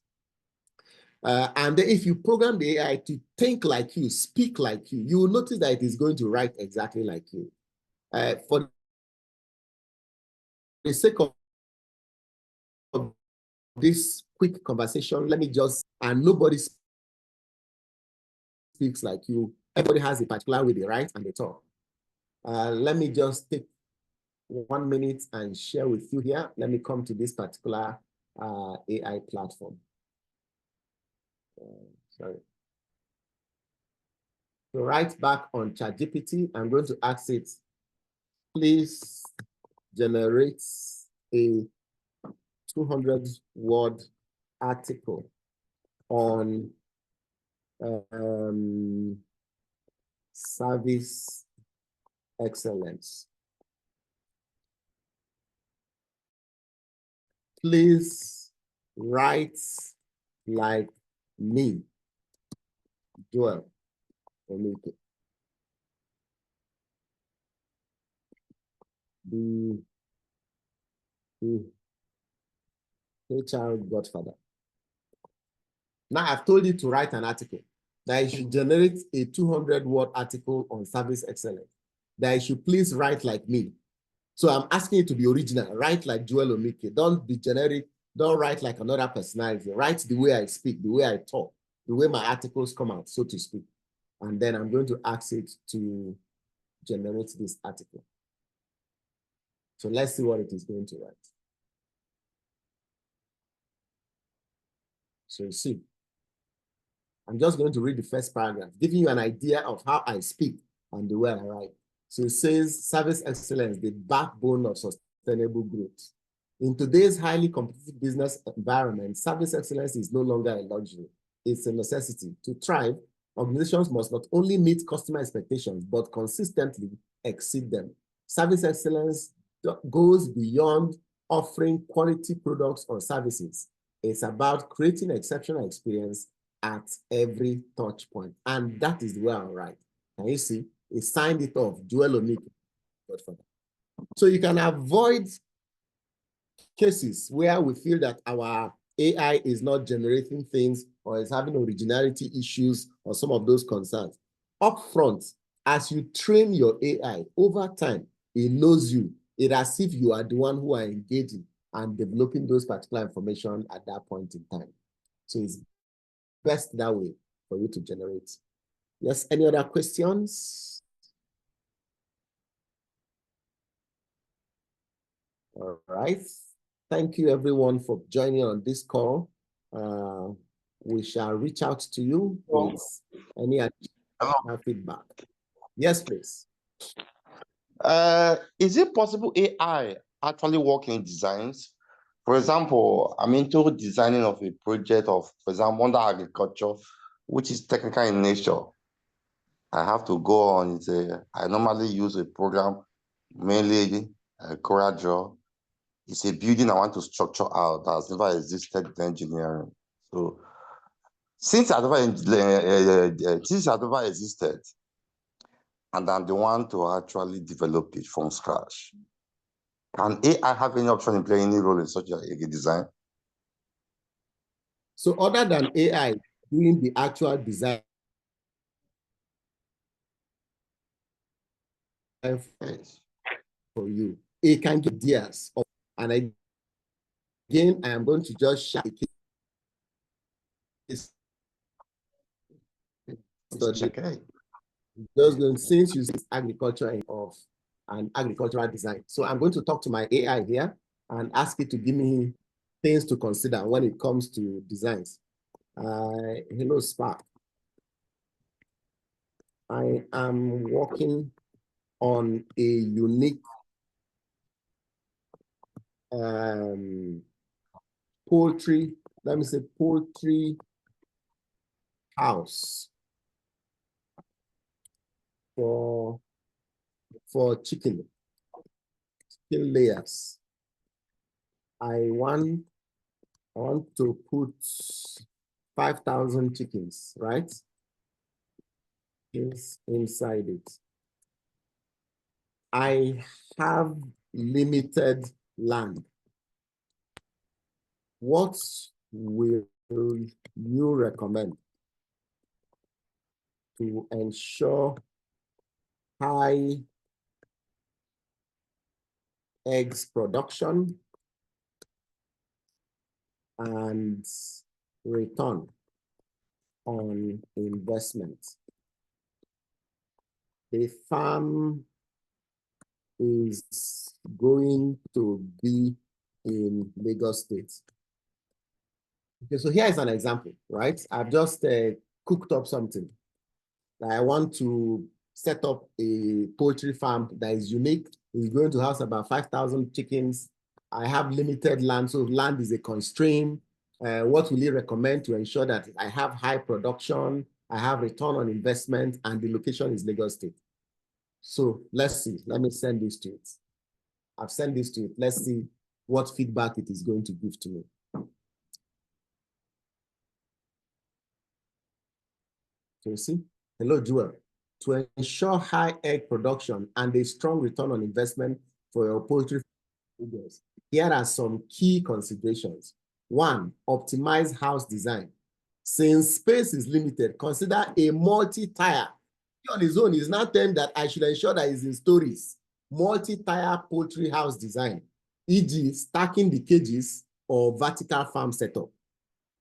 And then if you program the AI to think like you, speak like you will notice that it is going to write exactly like you. For the sake of this quick conversation, let me just, and nobody speaks like you. Everybody has a particular way they write and they talk. Let me just take 1 minute and share with you here. Let me come to this particular AI platform. Sorry. So right back on ChatGPT, I'm going to ask it, please generate a 200-word article on service excellence. Please write like me, Joel Omeike. The TheHRGodFather. Now I've told you to write an article, that you should generate a 200-word article on service excellence, that you should please write like me. So I'm asking you to be original, write like Joel Omeike. Don't be generic, Don't write like another personality. Write the way I speak, the way I talk, the way my articles come out, so to speak. And then I'm going to ask it to generate this article. So let's see what it is going to write. So you see, I'm just going to read the first paragraph, giving you an idea of how I speak and the way I write. So it says, service excellence, the backbone of sustainable growth. In today's highly competitive business environment, service excellence is no longer a luxury. It's a necessity. To thrive, organizations must not only meet customer expectations, but consistently exceed them. Service excellence goes beyond offering quality products or services. It's about creating exceptional experience at every touch point. And that is the way I write. Can you see? He signed it off, Joel Omeike, Godfather. So you can avoid cases where we feel that our AI is not generating things or is having originality issues or some of those concerns. Upfront, as you train your AI over time, it knows you. It's as if you are the one who are engaging and developing those particular information at that point in time. So it's best that way for you to generate. Yes, any other questions? All right. Thank you everyone for joining on this call. We shall reach out to you with any additional feedback. Yes, please. Is it possible AI actually work in designs? For example, I'm into designing of a project of, for example, under agriculture, which is technical in nature. I have to go on I normally use a program, mainly CorelDRAW. It's a building I want to structure out that has never existed in engineering. So since it never existed, and I'm the one to actually develop it from scratch, can AI have any option in playing any role in such a design? So other than AI doing the actual design for you, it can give ideas. And again, I am going to just share this. Okay. Just going, since you see agriculture of an agricultural design. So I'm going to talk to my AI here and ask it to give me things to consider when it comes to designs. Hello, Spark. I am working on a unique poultry, let me say poultry house for chicken layers. I want to put 5,000 chickens, right? Inside it. I have limited land. What will you recommend to ensure high eggs production and return on investment? The farm is going to be in Lagos State. Okay, so here is an example, right? I've just cooked up something. I want to set up a poultry farm that is unique. It's going to house about 5,000 chickens. I have limited land, so land is a constraint. What will you recommend to ensure that I have high production, I have return on investment, and the location is Lagos State? So let's see. Let me send this to it. I've sent this to it. Let's see what feedback it is going to give to me. So you see, hello, Joel. To ensure high egg production and a strong return on investment for your poultry farms, here are some key considerations. 1, optimize house design. Since space is limited, consider a multi-tier. He on his own is not telling that I should ensure that it's in stories. Multi-tier poultry house design, e.g., stacking the cages or vertical farm setup.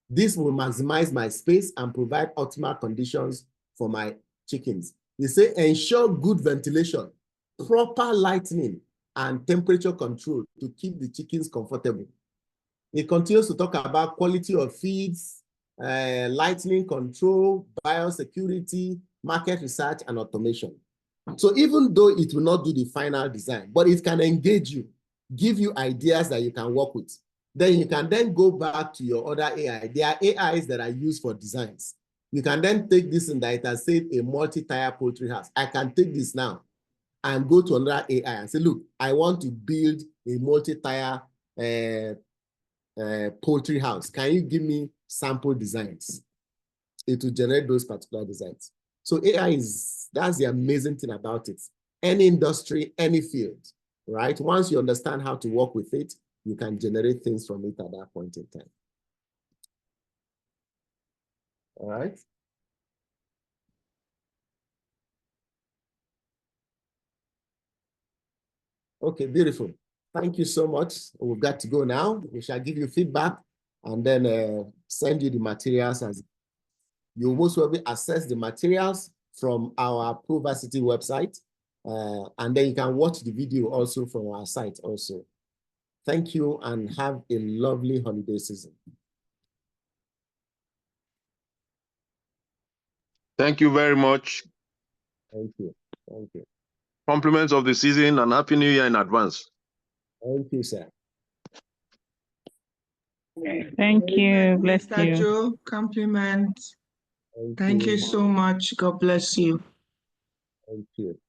This will maximize my space and provide optimal conditions for my chickens. They say ensure good ventilation, proper lighting, and temperature control to keep the chickens comfortable. It continues to talk about quality of feeds, lighting control, biosecurity, market research, and automation. So even though it will not do the final design, but it can engage you, give you ideas that you can work with. Then you can then go back to your other AI. There are AIs that are used for designs. You can then take this and that it has said a multi-tier poultry house. I can take this now and go to another AI and say, look, I want to build a multi-tier poultry house. Can you give me sample designs? It will generate those particular designs. So AI that's the amazing thing about it. Any industry, any field, right? Once you understand how to work with it, you can generate things from it at that point in time. All right. Okay, beautiful. Thank you so much. We've got to go now. We shall give you feedback and then send you the materials. As you most probably access the materials from our ProVarsity website. And then you can watch the video also from our site also. Thank you and have a lovely holiday season. Thank you very much. Thank you. Thank you. Compliments of the season and Happy New Year in advance. Thank you, sir. Thank you. Bless you. Joel, compliment. Thank you so much. God bless you. Thank you.